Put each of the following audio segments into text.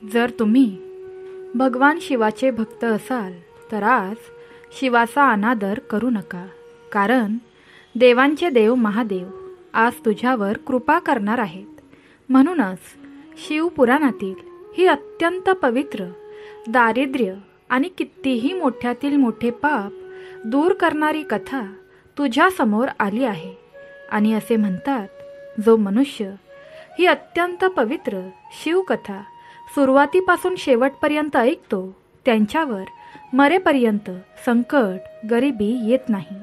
जर तुम्ही भगवान शिवाचे भक्त असाल तर आज शिवाचा अनादर करू नका, कारण देवांचे देव महादेव आज तुझ्यावर कृपा करणार आहेत. म्हणूनच शिवपुराणातील ही अत्यंत पवित्र, दारिद्र्य आणि कितीही मोठ्यातील मोठे पाप दूर करणारी कथा तुझ्यासमोर आली आहे. आणि असे म्हणतात, जो मनुष्य ही अत्यंत पवित्र शिवकथा सुरुवातीपासून शेवटपर्यंत ऐकतो त्यांच्यावर मरेपर्यंत संकट, गरिबी येत नाही.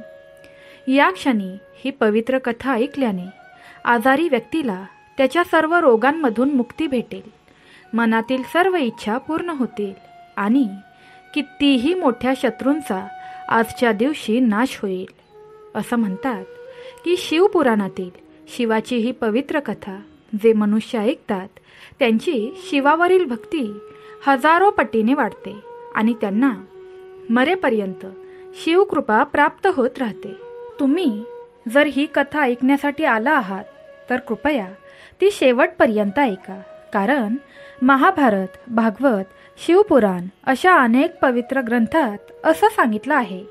या क्षणी ही पवित्र कथा ऐकल्याने आजारी व्यक्तीला त्याच्या सर्व रोगांमधून मुक्ती भेटेल, मनातील सर्व इच्छा पूर्ण होतील आणि कितीही मोठ्या शत्रूंचा आजच्या दिवशी नाश होईल. असं म्हणतात की शिवपुराणातील शिवाची ही पवित्र कथा जे मनुष्य ऐकतात त्यांची शिवावरील भक्ती हजारो पटीने वाढते आणि त्यांना मरेपर्यंत शिवकृपा प्राप्त होत राहते. तुम्ही जर ही कथा ऐकण्यासाठी आला आहात तर कृपया ती शेवटपर्यंत ऐका, कारण महाभारत, भागवत, शिवपुराण अशा अनेक पवित्र ग्रंथात असं सांगितलं आहे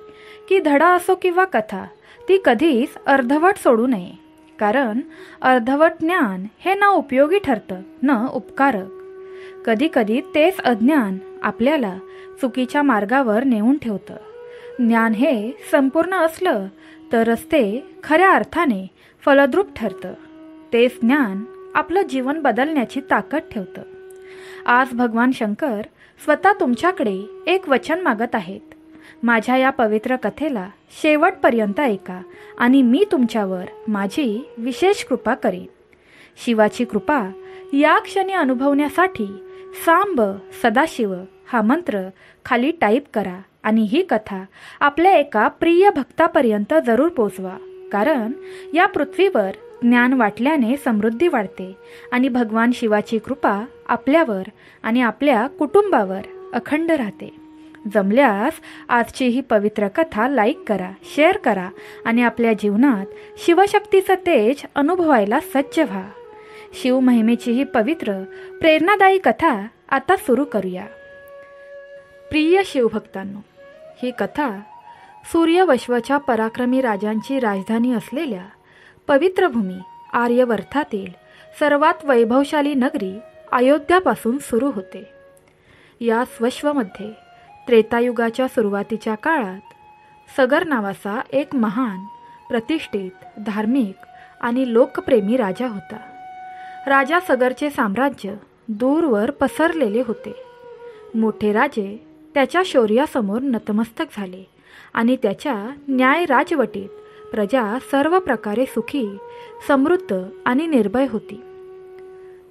की धडा असो किंवा कथा ती कधीच अर्धवट सोडू नये, कारण अर्धवट ज्ञान हे न उपयोगी ठरतं न उपकारक. कधीकधी तेच अज्ञान आपल्याला चुकीच्या मार्गावर नेऊन ठेवतं. ज्ञान हे संपूर्ण असलं तरच ते खऱ्या अर्थाने फलद्रूप ठरतं. तेच ज्ञान आपलं जीवन बदलण्याची ताकद ठेवतं. आज भगवान शंकर स्वतः तुमच्याकडे एक वचन मागत आहेत. माझ्या या पवित्र कथेला शेवटपर्यंत ऐका आणि मी तुमच्यावर माझी विशेष कृपा करेन. शिवाची कृपा या क्षणी अनुभवण्यासाठी सांब सदाशिव हा मंत्र खाली टाईप करा आणि ही कथा आपल्या एका प्रिय भक्तापर्यंत जरूर पोचवा, कारण या पृथ्वीवर ज्ञान वाटल्याने समृद्धी वाढते आणि भगवान शिवाची कृपा आपल्यावर आणि आपल्या कुटुंबावर अखंड राहते. जमल्यास आजची ही पवित्र कथा लाईक करा, शेअर करा आणि आपल्या जीवनात शिवशक्तीचं तेज अनुभवायला सज्ज व्हा. शिवमहिमेची ही पवित्र प्रेरणादायी कथा आता सुरू करूया. प्रिय शिवभक्तांनो, ही कथा सूर्यवंशाच्या पराक्रमी राजांची राजधानी असलेल्या पवित्र भूमी आर्यवर्तातील सर्वात वैभवशाली नगरी अयोध्यापासून सुरू होते. या स्वश्वमध्ये त्रेतायुगाच्या सुरुवातीच्या काळात सगर नावाचा एक महान, प्रतिष्ठित, धार्मिक आणि लोकप्रेमी राजा होता. राजा सगरचे साम्राज्य दूरवर पसरलेले होते. मोठे राजे त्याच्या शौर्यासमोर नतमस्तक झाले आणि त्याच्या न्याय राजवटीत प्रजा सर्व प्रकारे सुखी, समृद्ध आणि निर्भय होती.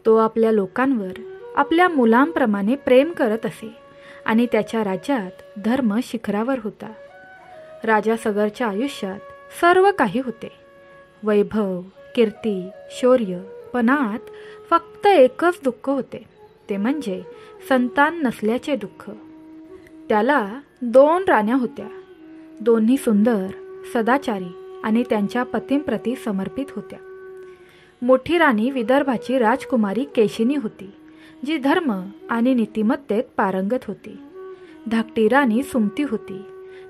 तो आपल्या लोकांवर आपल्या मुलांप्रमाणे प्रेम करत असे आणि त्याच्या राज्यात धर्म शिखरावर होता. राजा सगरच्या आयुष्यात सर्व काही होते. वैभव, कीर्ती, शौर्य, पण आत फक्त एकच दुःख होते, ते म्हणजे संतान नसल्याचे दुःख. त्याला 2 राण्या होत्या. दोन्ही सुंदर, सदाचारी आणि त्यांच्या पतींप्रती समर्पित होत्या. मोठी राणी विदर्भाची राजकुमारी केशिनी होती, जी धर्म आणि नीतिमत्तेत पारंगत होती. धाकटी राणी सुमती होती,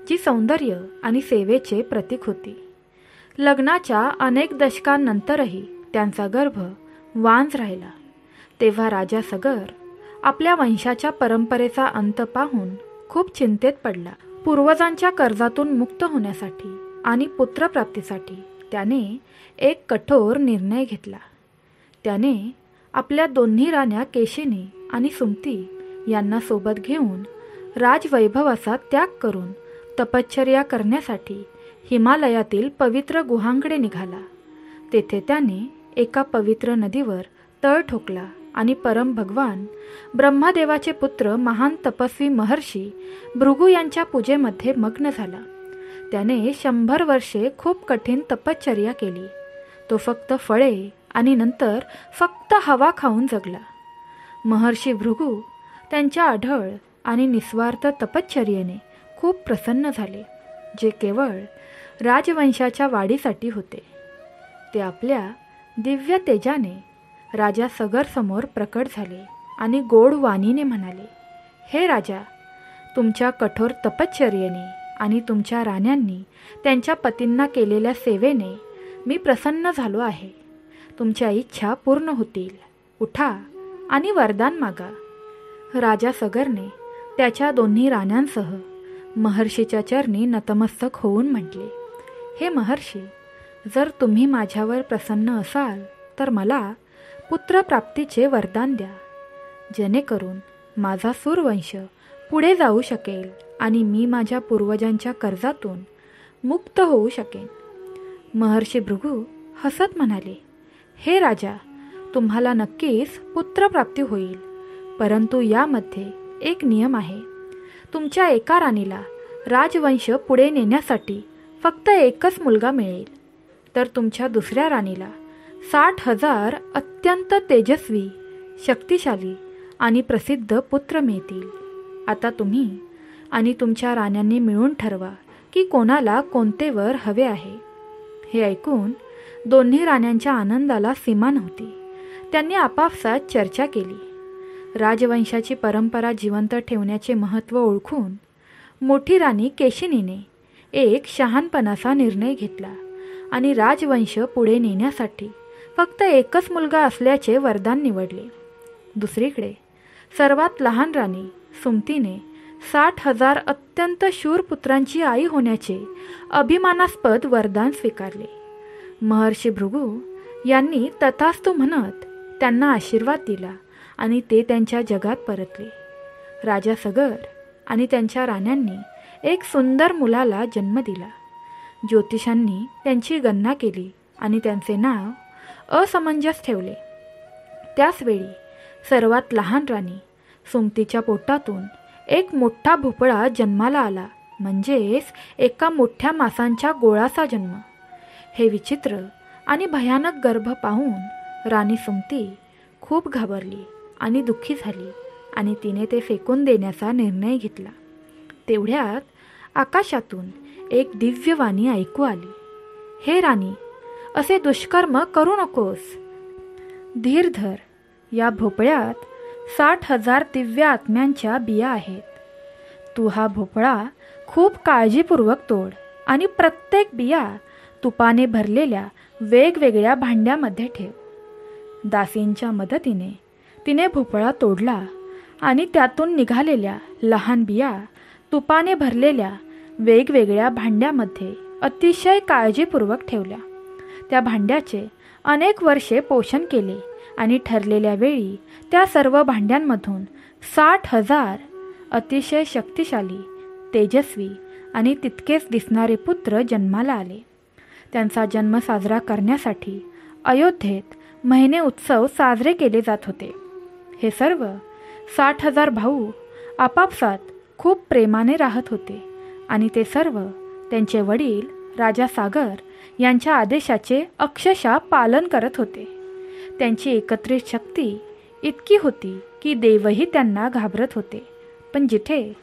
जी सौंदर्य आणि सेवेचे प्रतीक होती. लग्नाच्या अनेक दशकांनंतरही त्यांचा गर्भ वांज राहिला. तेव्हा राजा सगर आपल्या वंशाच्या परंपरेचा अंत पाहून खूप चिंतेत पडला. पूर्वजांच्या कर्जातून मुक्त होण्यासाठी आणि पुत्रप्राप्तीसाठी त्याने एक कठोर निर्णय घेतला. त्याने आपल्या दोन्ही राण्या केशिनी आणि सुमती यांना सोबत घेऊन राजवैभवाचा त्याग करून तपश्चर्या करण्यासाठी हिमालयातील पवित्र गुहांकडे निघाला. तेथे त्याने एका पवित्र नदीवर तळ ठोकला आणि परम भगवान ब्रह्मदेवाचे पुत्र महान तपस्वी महर्षी भृगू यांच्या पूजेमध्ये मग्न झाला. त्याने 100 वर्षे खूप कठीण तपश्चर्या केली. तो फक्त फळे आणि नंतर फक्त हवा खाऊन जगला. महर्षी भृगू त्यांच्या अढळ आणि निस्वार्थ तपश्चर्येने खूप प्रसन्न झाले, जे केवळ राजवंशाच्या वाढीसाठी होते. ते आपल्या दिव्य तेजाने राजा सगर समोर प्रकट झाले आणि गोड वाणीने म्हणाले, हे राजा, तुमच्या कठोर तपश्चर्येने आणि तुमच्या राण्यांनी त्यांच्या पतींना केलेल्या सेवेने मी प्रसन्न झालो आहे. तुमच्या इच्छा पूर्ण होतील. उठा आणि वरदान मागा. राजा सगरने त्याच्या दोन्ही राण्यांसह महर्षीच्या चरणी नतमस्तक होऊन म्हटले, हे महर्षी, जर तुम्ही माझ्यावर प्रसन्न असाल तर मला पुत्रप्राप्तीचे वरदान द्या, जेणेकरून माझा सूरवंश पुढे जाऊ शकेल आणि मी माझ्या पूर्वजांच्या कर्जातून मुक्त होऊ शकेन. महर्षी भृगू हसत म्हणाले, हे राजा, तुम्हाला नक्कीच पुत्रप्राप्ती होईल, परंतु यामध्ये एक नियम आहे. तुमच्या एका राणीला राजवंश पुढे नेण्यासाठी फक्त एकच मुलगा मिळेल, तर तुमच्या दुसऱ्या राणीला 60,000 अत्यंत तेजस्वी, शक्तिशाली आणि प्रसिद्ध पुत्र मिळतील. आता तुम्ही आणि तुमच्या राण्यांनी मिळून ठरवा की कोणाला कोणते वर हवे आहे. हे ऐकून दोन्ही राण्यांच्या आनंदाला सीमा नव्हती. त्यांनी आपापसात चर्चा केली. राजवंशाची परंपरा जिवंत ठेवण्याचे महत्त्व ओळखून मोठी राणी केशिनीने एक शहाणपणाचा निर्णय घेतला आणि राजवंश पुढे नेण्यासाठी फक्त एकच मुलगा असल्याचे वरदान निवडले. दुसरीकडे सर्वात लहान राणी सुमतीने 60,000 अत्यंत शूर पुत्रांची आई होण्याचे अभिमानास्पद वरदान स्वीकारले. महर्षी भृगू यांनी तथास्तु म्हणत त्यांना आशीर्वाद दिला आणि ते त्यांच्या जगात परतले. राजा सगर आणि त्यांच्या राण्यांनी एक सुंदर मुलाला जन्म दिला. ज्योतिषांनी त्यांची गणना केली आणि त्यांचे नाव असमंजस ठेवले. त्याचवेळी सर्वात लहान राणी सुमतीच्या पोटातून एक मोठा भोपळा जन्माला आला, म्हणजेच एका मोठ्या मासांच्या गोळाचा जन्म. हे विचित्र आणि भयानक गर्भ पाहून राणी सुमती खूप घाबरली आणि दुःखी झाली आणि तिने ते फेकून देण्याचा निर्णय घेतला. तेवढ्यात आकाशातून एक दिव्यवाणी ऐकू आली, हे राणी, असे दुष्कर्म करू नकोस. धीर धर. या भोपळ्यात 60,000 दिव्य आत्म्यांच्या बिया आहेत. तू हा भोपळा खूप काळजीपूर्वक तोड आणि प्रत्येक बिया तुपाने भरलेल्या वेगवेगळ्या भांड्यामध्ये ठेव. दासींच्या मदतीने तिने भोपळा तोडला आणि त्यातून निघालेल्या लहान बिया तुपाने भरलेल्या वेगवेगळ्या भांड्यामध्ये अतिशय काळजीपूर्वक ठेवल्या. त्या भांड्याचे अनेक वर्षे पोषण केले आणि ठरलेल्या वेळी त्या सर्व भांड्यांमधून 60,000 अतिशय शक्तिशाली, तेजस्वी आणि तितकेच दिसणारे पुत्र जन्माला आले. त्यांचा जन्म साजरा करण्यासाठी अयोध्येत महिने उत्सव साजरे केले जात होते. हे सर्व 60,000 भाऊ आपापसात खूप प्रेमाने राहत होते आणि ते सर्व त्यांचे वडील राजा सागर यांच्या आदेशाचे अक्षरशः पालन करत होते. त्यांची एकत्रित शक्ती इतकी होती की देवही त्यांना घाबरत होते. पण जिथे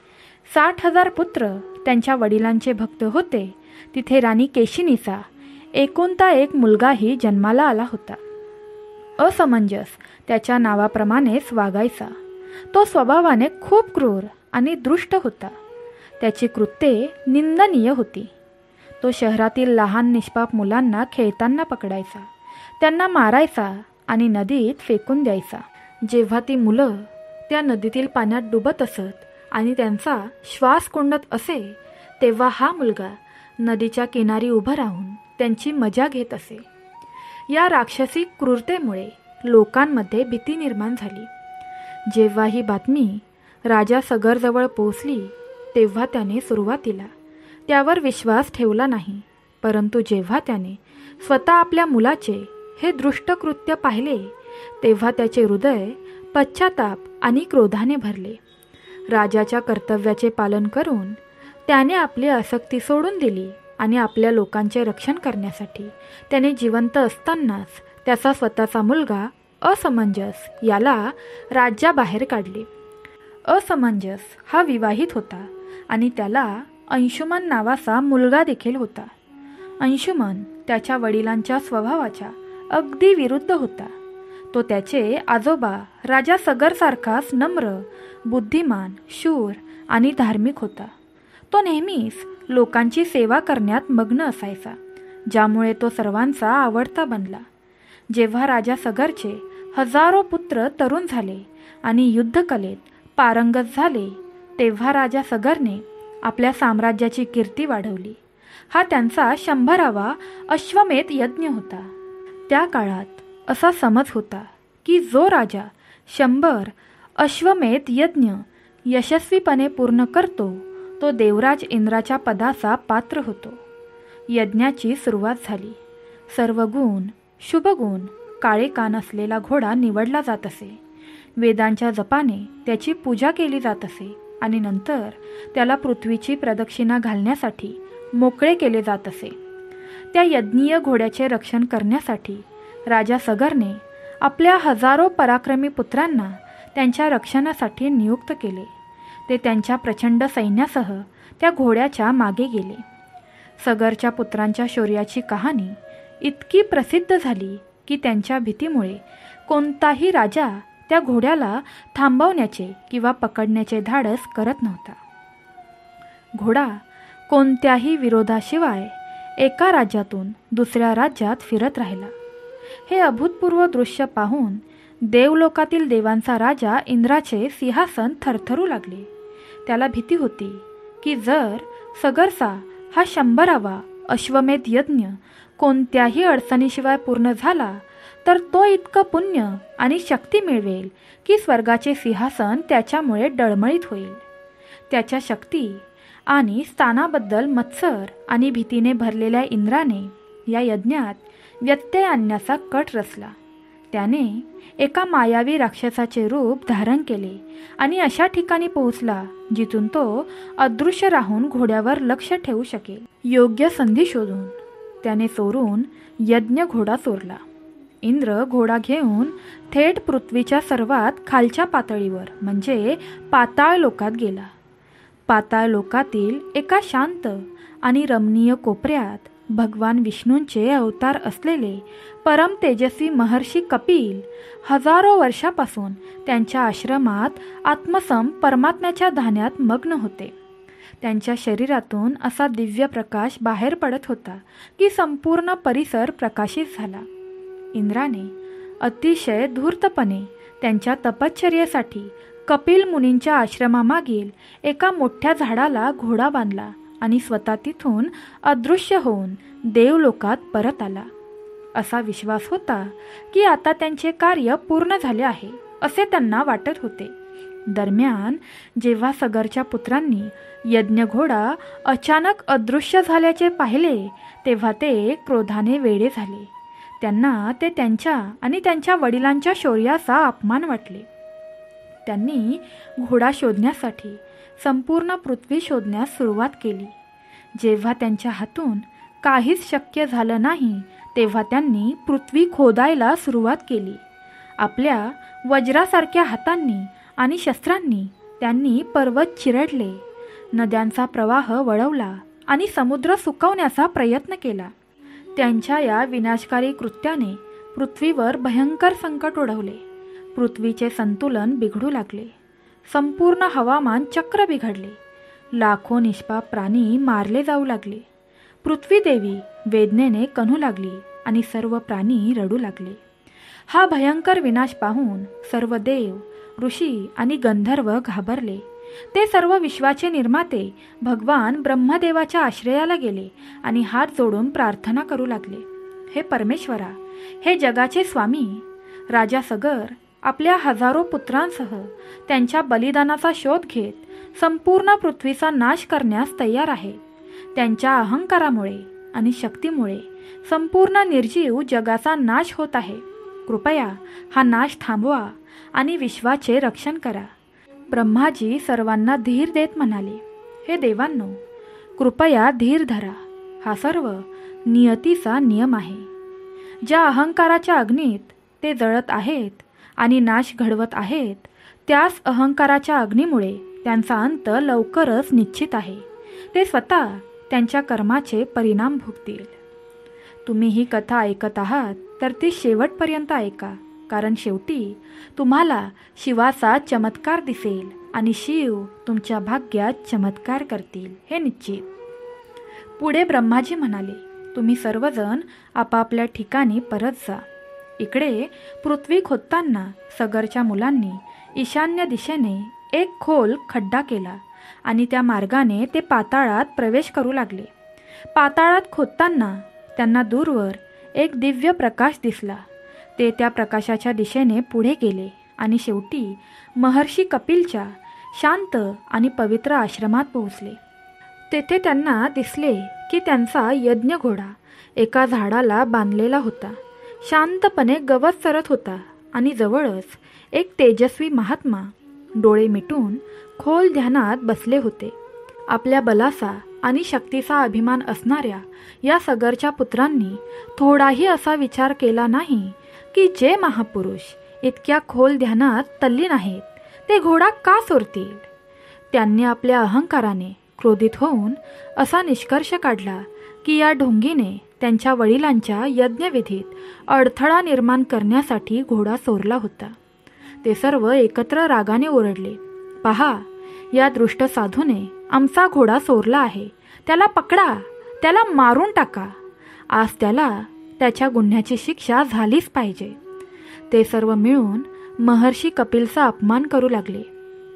60,000 पुत्र त्यांच्या वडिलांचे भक्त होते, तिथे राणी केशिनीचा एकुलता एक मुलगाही जन्माला आला होता. असमंजस त्याच्या नावाप्रमाणेच वागायचा. तो स्वभावाने खूप क्रूर आणि दृष्ट होता. त्याची कृत्ये निंदनीय होती. तो शहरातील लहान निष्पाप मुलांना खेळताना पकडायचा, त्यांना मारायचा आणि नदीत फेकून द्यायचा. जेव्हा ती मुलं त्या नदीतील पाण्यात डुबत असत आणि त्यांचा श्वास कोंडत असे, तेव्हा हा मुलगा नदीच्या किनारी उभं राहून त्यांची मजा घेत असे. या राक्षसी क्रूरतेमुळे लोकांमध्ये भीती निर्माण झाली. जेव्हा ही बातमी राजा सगरजवळ पोहोचली, तेव्हा त्याने सुरुवातीला त्यावर विश्वास ठेवला नाही. परंतु जेव्हा त्याने स्वतः आपल्या मुलाचे हे दृष्ट कृत्य पाहिले, तेव्हा त्याचे हृदय पश्चाताप आणि क्रोधाने भरले. राजाच्या कर्तव्याचे पालन करून त्याने आपली आसक्ती सोडून दिली आणि आपल्या लोकांचे रक्षण करण्यासाठी त्याने जिवंत असतानाच त्याचा स्वतःचा मुलगा असमंजस याला राज्याबाहेर काढले. असमंजस हा विवाहित होता आणि त्याला अंशुमन नावाचा मुलगा देखील होता. अंशुमन त्याच्या वडिलांच्या स्वभावाच्या अगदी विरुद्ध होता. तो त्याचे आजोबा राजा सगरसारखाच नम्र, बुद्धिमान, शूर आणि धार्मिक होता. तो नेहमीच लोकांची सेवा करण्यात मग्न असायचा, ज्यामुळे तो सर्वांचा आवडता बनला. जेव्हा राजा सगरचे हजारो पुत्र तरुण झाले आणि युद्धकलेत पारंगत झाले, तेव्हा राजा सगरने आपल्या साम्राज्याची कीर्ती वाढवली. हा त्यांचा 100वा अश्वमेध यज्ञ होता. त्या काळात असा समज होता की जो राजा 100 अश्वमेध यज्ञ यशस्वीपणे पूर्ण करतो तो देवराज इंद्राच्या पदाचा पात्र होतो. यज्ञाची सुरुवात झाली. सर्व गुण, शुभगुण, काळे कान असलेला घोडा निवडला जात असे. वेदांच्या जपाने त्याची पूजा केली जात असे आणि नंतर त्याला पृथ्वीची प्रदक्षिणा घालण्यासाठी मोकळे केले जात असे. त्या यज्ञीय घोड्याचे रक्षण करण्यासाठी राजा सगरने आपल्या हजारो पराक्रमी पुत्रांना त्यांच्या रक्षणासाठी नियुक्त केले. ते त्यांच्या प्रचंड सैन्यासह त्या घोड्याच्या मागे गेले. सगरच्या पुत्रांच्या शौर्याची कहाणी इतकी प्रसिद्ध झाली की त्यांच्या भीतीमुळे कोणताही राजा त्या घोड्याला थांबवण्याचे किंवा पकडण्याचे धाडस करत नव्हता. घोडा कोणत्याही विरोधाशिवाय एका राज्यातून दुसऱ्या राज्यात फिरत राहिला. हे अभूतपूर्व दृश्य पाहून देवलोकातील देवांचा राजा इंद्राचे सिंहासन थरथरू लागले. त्याला भीती होती की जर सगरचा हा 100वा अश्वमेध यज्ञ कोणत्याही अडचणीशिवाय पूर्ण झाला तर तो इतकं पुण्य आणि शक्ती मिळवेल की स्वर्गाचे सिंहासन त्याच्यामुळे डळमळीत होईल. त्याच्या शक्ती आणि स्थानाबद्दल मत्सर आणि भीतीने भरलेल्या इंद्राने या यज्ञात व्यत्यय आणण्याचा कट रचला. त्याने एका मायावी राक्षसाचे रूप धारण केले आणि अशा ठिकाणी पोहोचला जिथून तो अदृश्य राहून घोड्यावर लक्ष ठेवू शकेल. योग्य संधी शोधून त्याने चोरून यज्ञ घोडा चोरला. इंद्र घोडा घेऊन थेट पृथ्वीच्या सर्वात खालच्या पातळीवर म्हणजे पाताळ लोकात गेला. पाताळ लोकातील एका शांत आणि रमणीय कोपऱ्यात भगवान विष्णूंचे अवतार असलेले परम तेजस्वी महर्षी कपिल हजारो वर्षापासून त्यांच्या आश्रमात आत्मसम परमात्म्याच्या ध्यानात मग्न होते. त्यांच्या शरीरातून असा दिव्य प्रकाश बाहेर पडत होता की संपूर्ण परिसर प्रकाशित झाला. इंद्राने अतिशय धूर्तपणे त्यांच्या तपश्चर्येसाठी कपिल मुनींच्या आश्रमामागील एका मोठ्या झाडाला घोडा बांधला आणि स्वतः तिथून अदृश्य होऊन देवलोकात परत आला. असा विश्वास होता की आता त्यांचे कार्य पूर्ण झाले आहे असे त्यांना वाटत होते. दरम्यान जेव्हा सगरच्या पुत्रांनी यज्ञ घोडा अचानक अदृश्य झाल्याचे पाहिले तेव्हा ते क्रोधाने वेडे झाले. त्यांना ते त्यांच्या आणि त्यांच्या वडिलांच्या शौर्याचा अपमान वाटले. त्यांनी घोडा शोधण्यासाठी संपूर्ण पृथ्वी शोधण्यास सुरुवात केली. जेव्हा त्यांच्या हातून काहीच शक्य झालं नाही तेव्हा त्यांनी पृथ्वी खोदायला सुरुवात केली. आपल्या वज्रासारख्या हातांनी आणि शस्त्रांनी त्यांनी पर्वत चिरडले, नद्यांचा प्रवाह वळवला आणि समुद्र सुकवण्याचा प्रयत्न केला. त्यांच्या या विनाशकारी कृत्याने पृथ्वीवर भयंकर संकट ओढवले. पृथ्वीचे संतुलन बिघडू लागले. संपूर्ण हवामान चक्र बिघडले. लाखो निष्पाप प्राणी मारले जाऊ लागले. पृथ्वी देवी वेदनेने कणू लागली आणि सर्व प्राणी रडू लागले. हा भयंकर विनाश पाहून सर्व देव, ऋषी आणि गंधर्व घाबरले. ते सर्व विश्वाचे निर्माते भगवान ब्रह्मदेवाच्या आश्रयाला गेले आणि हात जोडून प्रार्थना करू लागले. हे परमेश्वरा, हे जगाचे स्वामी, राजा सगर आपल्या हजारो पुत्रांसह त्यांच्या बलिदानाचा शोध घेत संपूर्ण पृथ्वीचा नाश करण्यास तयार आहे. त्यांच्या अहंकारामुळे आणि शक्तीमुळे संपूर्ण निर्जीव जगाचा नाश होत आहे. कृपया हा नाश थांबवा आणि विश्वाचे रक्षण करा. ब्रह्माजी सर्वांना धीर देत म्हणाले, हे देवांनो, कृपया धीर धरा. हा सर्व नियतीचा नियम आहे. ज्या अहंकाराच्या अग्नीत ते जळत आहेत आणि नाश घडवत आहेत त्याच अहंकाराच्या अग्नीमुळे त्यांचा अंत लवकरच निश्चित आहे. ते स्वतः त्यांच्या कर्माचे परिणाम भोगतील. तुम्ही ही कथा ऐकत आहात तर ती शेवटपर्यंत ऐका, कारण शेवटी तुम्हाला शिवाचा चमत्कार दिसेल आणि शिव तुमच्या भाग्यात चमत्कार करतील हे निश्चित. पुढे ब्रह्माजी म्हणाले, तुम्ही सर्वजण आपापल्या ठिकाणी परत जा. इकडे पृथ्वी खोदताना सगरच्या मुलांनी ईशान्य दिशेने एक खोल खड्डा केला आणि त्या मार्गाने ते पाताळात प्रवेश करू लागले. पाताळात खोदताना त्यांना दूरवर एक दिव्य प्रकाश दिसला. ते त्या प्रकाशाच्या दिशेने पुढे गेले आणि शेवटी महर्षी कपिलच्या शांत आणि पवित्र आश्रमात पोहोचले. तेथे त्यांना दिसले की त्यांचा यज्ञ घोडा एका झाडाला बांधलेला होता. शांतपणे गवत चरत होता आणि जवळच एक तेजस्वी महात्मा डोळे मिटून खोल ध्यानात बसले होते. आपल्या बलाचा आणि शक्तीचा अभिमान असणाऱ्या या सगरच्या पुत्रांनी थोडाही असा विचार केला नाही की जे महापुरुष इतक्या खोल ध्यानात तल्लीन आहेत ते घोडा का चोरतील. त्यांनी आपल्या अहंकाराने क्रोधित होऊन असा निष्कर्ष काढला की या ढोंगीने त्यांच्या वडिलांच्या यज्ञविधीत अडथळा निर्माण करण्यासाठी घोडा चोरला होता. ते सर्व एकत्र रागाने ओरडले, पहा, या दृष्ट साधूने आमचा घोडा चोरला आहे. त्याला पकडा, त्याला मारून टाका. आज त्याला त्याच्या गुन्ह्याची शिक्षा झालीच पाहिजे. ते सर्व मिळून महर्षी कपिलचा अपमान करू लागले.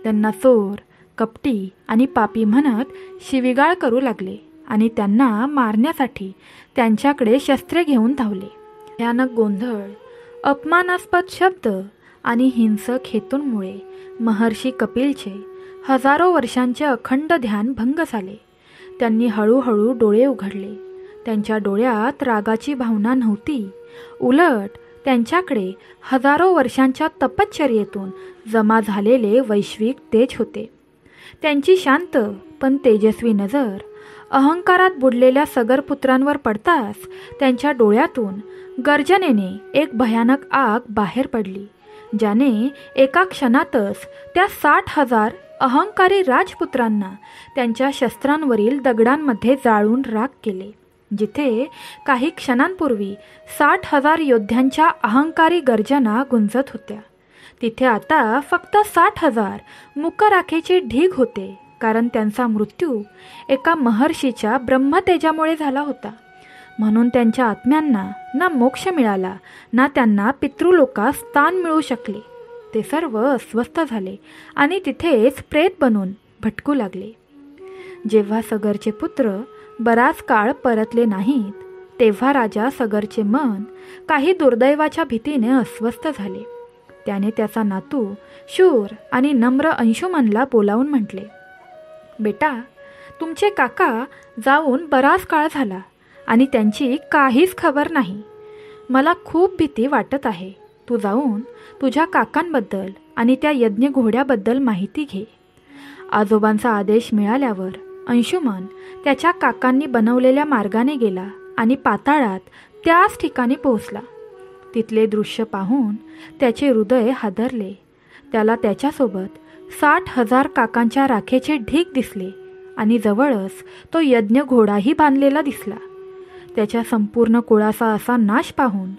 त्यांना चोर, कपटी आणि पापी म्हणत शिवीगाळ करू लागले आणि त्यांना मारण्यासाठी त्यांच्याकडे शस्त्रे घेऊन धावले. भयानक गोंधळ, अपमानास्पद शब्द आणि हिंसक हेतूंमुळे महर्षी कपिलचे हजारो वर्षांचे अखंड ध्यान भंग झाले. त्यांनी हळूहळू डोळे उघडले. त्यांच्या डोळ्यात रागाची भावना नव्हती. उलट त्यांच्याकडे हजारो वर्षांच्या तपश्चर्येतून जमा झालेले वैश्विक तेज होते. त्यांची शांत पण तेजस्वी नजर अहंकारात बुडलेल्या सगरपुत्रांवर पडताच त्यांच्या डोळ्यातून गर्जनेने एक भयानक आग बाहेर पडली, ज्याने एका क्षणातच त्या 60,000 अहंकारी राजपुत्रांना त्यांच्या शस्त्रांवरील दगडांमध्ये जाळून राख केले. जिथे काही क्षणांपूर्वी 60,000 योद्ध्यांच्या अहंकारी गर्जना गुंजत होत्या, तिथे आता फक्त 60,000 मुकराखेचे ढीग होते. कारण त्यांचा मृत्यू एका महर्षीच्या ब्रह्मतेजामुळे झाला होता. म्हणून त्यांच्या आत्म्यांना ना मोक्ष मिळाला ना त्यांना पितृलोकात स्थान मिळू शकले. ते सर्व अस्वस्थ झाले आणि तिथेच प्रेत बनून भटकू लागले. जेव्हा सगरचे पुत्र बराच काळ परतले नाहीत, तेव्हा राजा सगरचे मन काही दुर्दैवाच्या भीतीने अस्वस्थ झाले. त्याने त्याचा नातू शूर आणि नम्र अंशुमनला बोलावून म्हटले, बेटा, तुमचे काका जाऊन बराच काळ झाला आणि त्यांची काहीच खबर नाही. मला खूप भीती वाटत आहे. तू जाऊन तुझ्या काकांबद्दल आणि त्या यज्ञ घोड्याबद्दल माहिती घे. आजोबांचा आदेश मिळाल्यावर अंशुमन त्याच्या काकांनी बनवलेल्या मार्गाने गेला आणि पाताळात त्याच ठिकाणी पोहोचला. तिथले दृश्य पाहून त्याचे हृदय हादरले. त्याला त्याच्यासोबत 60,000 काकांच्या राखेचे ढीग दिसले आणि जवळच तो यज्ञ घोडाही बांधलेला दिसला. त्याच्या संपूर्ण कुळाचा असा नाश पाहून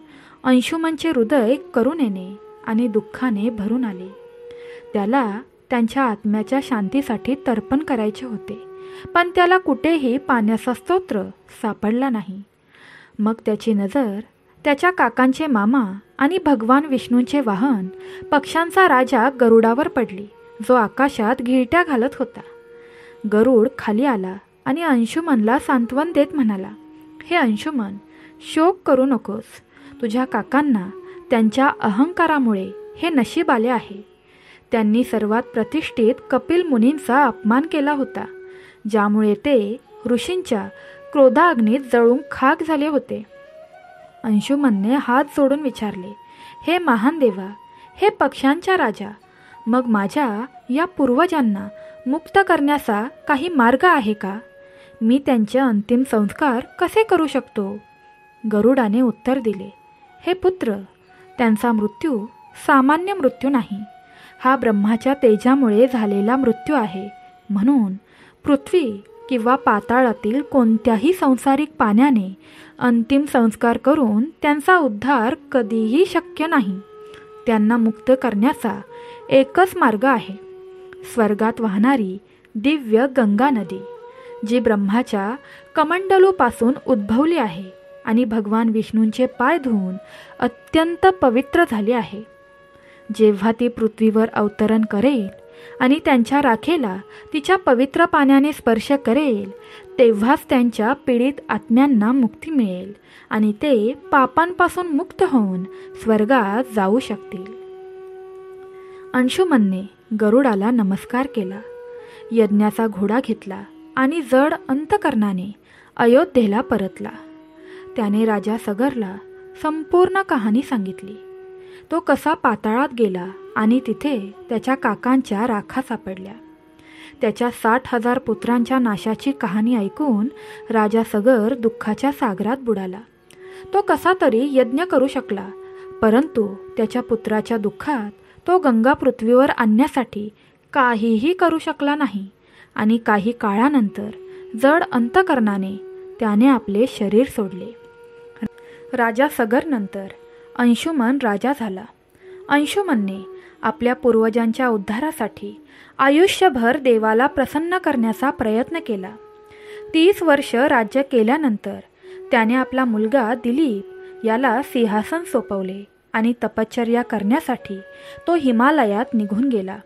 अंशुमनचे हृदय करुणेने आणि दुःखाने भरून आले. त्याला त्यांच्या आत्म्याच्या शांतीसाठी तर्पण करायचे होते, पण त्याला कुठेही पाण्याचा स्तोत्र सापडला नाही. मग त्याची नजर त्याच्या काकांचे मामा आणि भगवान विष्णूंचे वाहन पक्ष्यांचा राजा गरुडावर पडली, जो आकाशात घिरट्या घालत होता. गरुड खाली आला आणि अंशुमनला सांत्वन देत म्हणाला, हे अंशुमन, शोक करू नकोस. तुझ्या काकांना त्यांच्या अहंकारामुळे हे नशीब आले आहे. त्यांनी सर्वात प्रतिष्ठित कपिल मुनींचा अपमान केला होता, ज्यामुळे ते ऋषींच्या क्रोधाग्नीत जळून खाक झाले होते. अंशुमनने हात जोडून विचारले, हे महान देवा, हे पक्ष्यांच्या राजा, मग माझ्या या पूर्वजांना मुक्त करण्याचा काही मार्ग आहे का? मी त्यांचे अंतिम संस्कार कसे करू शकतो? गरुडाने उत्तर दिले, हे पुत्र, त्यांचा मृत्यू सामान्य मृत्यू नाही. हा ब्रह्माच्या तेजामुळे झालेला मृत्यू आहे. म्हणून पृथ्वी किंवा पाताळातील कोणत्याही संसारिक पाण्याने अंतिम संस्कार करून त्यांचा उद्धार कधीही शक्य नाही. त्यांना मुक्त करण्याचा एकच मार्ग आहे, स्वर्गात वाहणारी दिव्य गंगा नदी, जी ब्रह्माच्या कमंडलूपासून उद्भवली आहे आणि भगवान विष्णूंचे पाय धुवून अत्यंत पवित्र झाली आहे. जेव्हा ती पृथ्वीवर अवतरण करेल आणि त्यांच्या राखेला तिच्या पवित्र पाण्याने स्पर्श करेल, तेव्हाच त्यांच्या पीडित आत्म्यांना मुक्ती मिळेल आणि ते पापांपासून मुक्त होऊन स्वर्गात जाऊ शकतील. अंशुमनने गरुडाला नमस्कार केला, यज्ञाचा घोडा घेतला आणि जड अंतकरणाने अयोध्येला परतला. त्याने राजा सगरला संपूर्ण कहाणी सांगितली. तो कसा पाताळात गेला आणि तिथे त्याच्या काकांच्या राखा सापडल्या. त्याच्या 60,000 पुत्रांच्या नाशाची कहाणी ऐकून राजा सगर दुःखाच्या सागरात बुडाला. तो कसा तरी यज्ञ करू शकला, परंतु त्याच्या पुत्राच्या दुःखात तो गंगा पृथ्वीवर आणण्यासाठी काहीही करू शकला नाही आणि काही काळानंतर जड अंतकरणाने त्याने आपले शरीर सोडले. राजा सगरनंतर अंशुमन राजा झाला. अंशुमनने आपल्या पूर्वजांच्या उद्धारासाठी आयुष्यभर देवाला प्रसन्न करण्याचा प्रयत्न केला. 30 वर्ष राज्य केल्यानंतर त्याने आपला मुलगा दिलीप याला सिंहासन सोपवले आणि तपश्चर्या करण्यासाठी तो हिमालयात निघून गेला.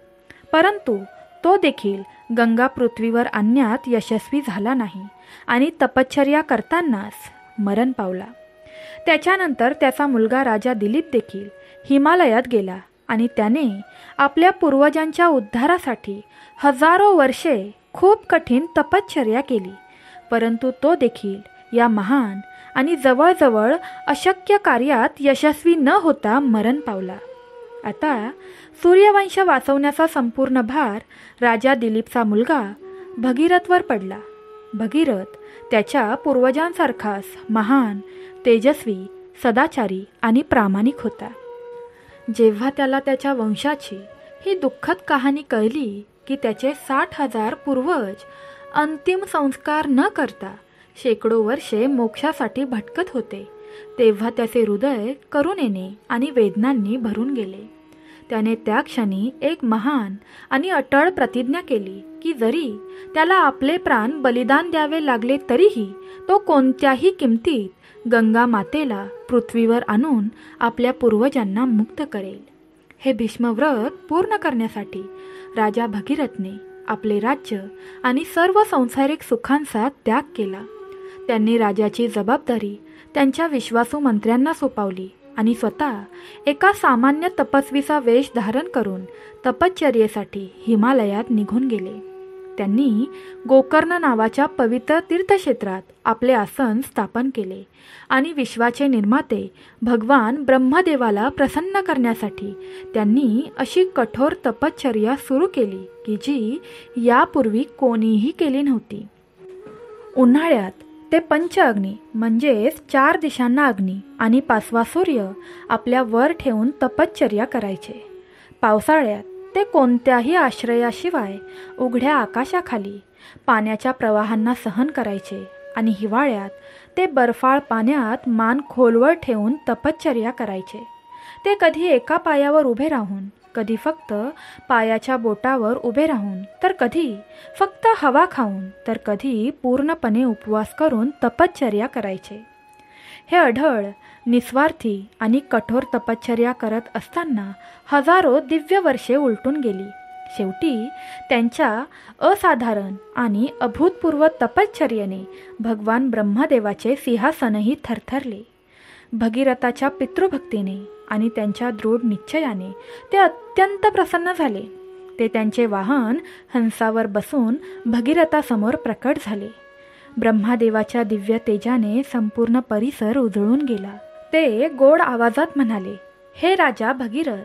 परंतु तो देखील गंगा पृथ्वीवर आणण्यात यशस्वी झाला नाही आणि तपश्चर्या करतानाच मरण पावला. त्याच्यानंतर त्याचा मुलगा राजा दिलीप देखील हिमालयात गेला आणि त्याने आपल्या पूर्वजांच्या उद्धारासाठी हजारो वर्षे खूप कठीण तपश्चर्या केली, परंतु तो देखील या महान आणि जवळजवळ अशक्य कार्यात यशस्वी न होता मरण पावला. आता सूर्यवंश वाचवण्याचा संपूर्ण भार राजा दिलीपचा मुलगा भगीरथवर पडला. भगीरथ त्याच्या पूर्वजांसारखाच महान, तेजस्वी, सदाचारी आणि प्रामाणिक होता. जेव्हा त्याला त्याच्या वंशाची ही दुःखद कहाणी कळली की त्याचे 60,000 पूर्वज अंतिम संस्कार न करता शेकडो वर्षे मोक्षासाठी भटकत होते, तेव्हा त्याचे हृदय करुणेने आणि वेदनांनी भरून गेले. त्याने त्या क्षणी एक महान आणि अटळ प्रतिज्ञा केली की जरी त्याला आपले प्राण बलिदान द्यावे लागले तरीही तो कोणत्याही किमतीत गंगा मातेला पृथ्वीवर आणून आपल्या पूर्वजांना मुक्त करेल. हे भीष्मव्रत पूर्ण करण्यासाठी राजा भगीरथने आपले राज्य आणि सर्व संसारिक सुखांचा त्याग केला. त्यांनी राजाची जबाबदारी त्यांच्या विश्वासू मंत्र्यांना सोपवली आणि स्वतः एका सामान्य तपस्वीचा वेश धारण करून तपश्चर्येसाठी हिमालयात निघून गेले. त्यांनी गोकर्ण नावाच्या पवित्र तीर्थक्षेत्रात आपले आसन स्थापन केले आणि विश्वाचे निर्माते भगवान ब्रह्मदेवाला प्रसन्न करण्यासाठी त्यांनी अशी कठोर तपश्चर्या सुरू केली की जी यापूर्वी कोणीही केली नव्हती. उन्हाळ्यात ते पंचअग्नी म्हणजेच 4 दिशांना अग्नी आणि 5वा सूर्य आपल्या वर ठेवून तपश्चर्या करायचे. पावसाळ्यात ते कोणत्याही आश्रयाशिवाय उघड्या आकाशाखाली पाण्याच्या प्रवाहांना सहन करायचे आणि हिवाळ्यात ते बर्फाळ पाण्यात मान खोलवर ठेवून तपश्चर्या करायचे. ते कधी एका पायावर उभे राहून, कधी फक्त पायाच्या बोटावर उभे राहून, तर कधी फक्त हवा खाऊन, तर कधी पूर्णपणे उपवास करून तपश्चर्या करायचे. हे अढळ, निस्वार्थी आणि कठोर तपश्चर्या करत असताना हजारो दिव्य वर्षे उलटून गेली. शेवटी त्यांच्या असाधारण आणि अभूतपूर्व तपश्चर्येने भगवान ब्रह्मदेवाचे सिंहासनही थरथरले. भगीरथाच्या पितृभक्तीने आणि त्यांच्या दृढ निश्चयाने ते अत्यंत प्रसन्न झाले. ते त्यांचे वाहन हंसावर बसून भगीरथासमोर प्रकट झाले. ब्रह्मदेवाच्या दिव्य तेजाने संपूर्ण परिसर उजळून गेला. ते गोड आवाजात म्हणाले, हे राजा भगीरथ,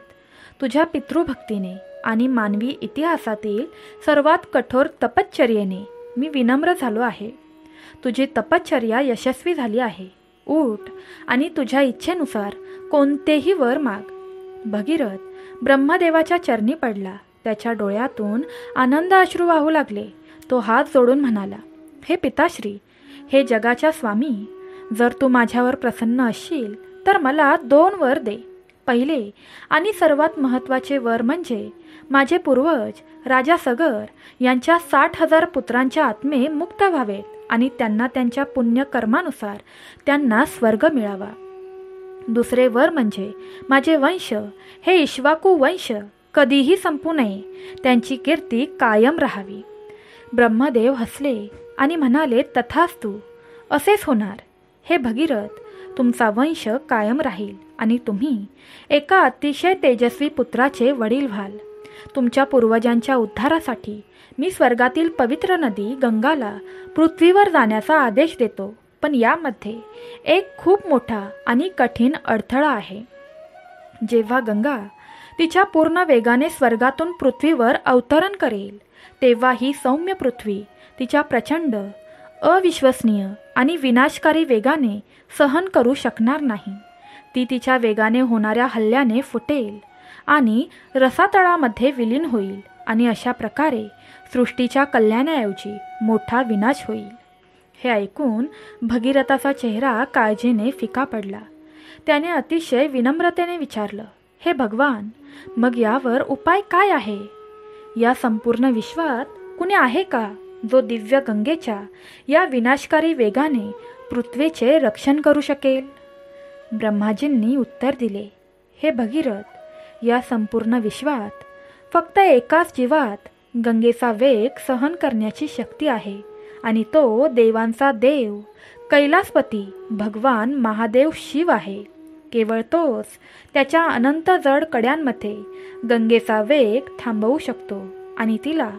तुझ्या पितृभक्तीने आणि मानवी इतिहासातील सर्वात कठोर तपश्चर्येने मी विनम्र झालो आहे. तुझी तपश्चर्या यशस्वी झाली आहे. उठ आणि तुझ्या इच्छेनुसार कोणतेही वर माग. भगीरथ ब्रह्मदेवाच्या चरणी पडला. त्याच्या डोळ्यातून आनंद अश्रू वाहू लागले. तो हात जोडून म्हणाला, हे पिताश्री, हे जगाच्या स्वामी, जर तू माझ्यावर प्रसन्न असशील तर मला 2 वर दे. पहिले आणि सर्वात महत्त्वाचे वर म्हणजे माझे पूर्वज राजा सगर यांच्या 60,000 पुत्रांच्या आत्मे मुक्त व्हावेत आणि त्यांना त्यांच्या पुण्यकर्मानुसार त्यांना स्वर्ग मिळावा. दुसरे वर म्हणजे माझे वंश हे इक्ष्वाकू वंश कधीही संपू नये, त्यांची कीर्ती कायम राहावी. ब्रह्मदेव हसले आणि म्हणाले, तथास्तु, असेच होणार. हे भगीरथ, तुमचा वंश कायम राहील आणि तुम्ही एका अतिशय तेजस्वी पुत्राचे वडील व्हाल. तुमच्या पूर्वजांच्या उद्धारासाठी मी स्वर्गातील पवित्र नदी गंगाला पृथ्वीवर जाण्याचा आदेश देतो. पण यामध्ये एक खूप मोठा आणि कठीण अडथळा आहे. जेव्हा गंगा तिच्या पूर्ण वेगाने स्वर्गातून पृथ्वीवर अवतरण करेल, तेव्हा ही सौम्य पृथ्वी तिच्या प्रचंड, अविश्वसनीय आणि विनाशकारी वेगाने सहन करू शकणार नाही. ती तिच्या वेगाने होणाऱ्या हल्ल्याने फुटेल आणि रसातळामध्ये विलीन होईल आणि अशा प्रकारे सृष्टीच्या कल्याणाऐवजी मोठा विनाश होईल. हे ऐकून भगीरथाचा चेहरा काळजीने फिका पडला. त्याने अतिशय विनम्रतेने विचारलं, हे भगवान, मग यावर उपाय काय आहे? या संपूर्ण विश्वात कुणी आहे का जो दिव्य गंगेच्या या विनाशकारी वेगाने पृथ्वीचे रक्षण करू शकेल? ब्रह्माजींनी उत्तर दिले, हे भगीरथ, या संपूर्ण विश्वात फक्त एकाच जीवात गंगेचा वेग सहन करण्याची शक्ती आहे आणि तो देवांचा देव कैलासपती भगवान महादेव शिव आहे. केवळ तोच त्याच्या अनंत जड कड्यांमध्ये गंगेचा वेग थांबवू शकतो आणि तिला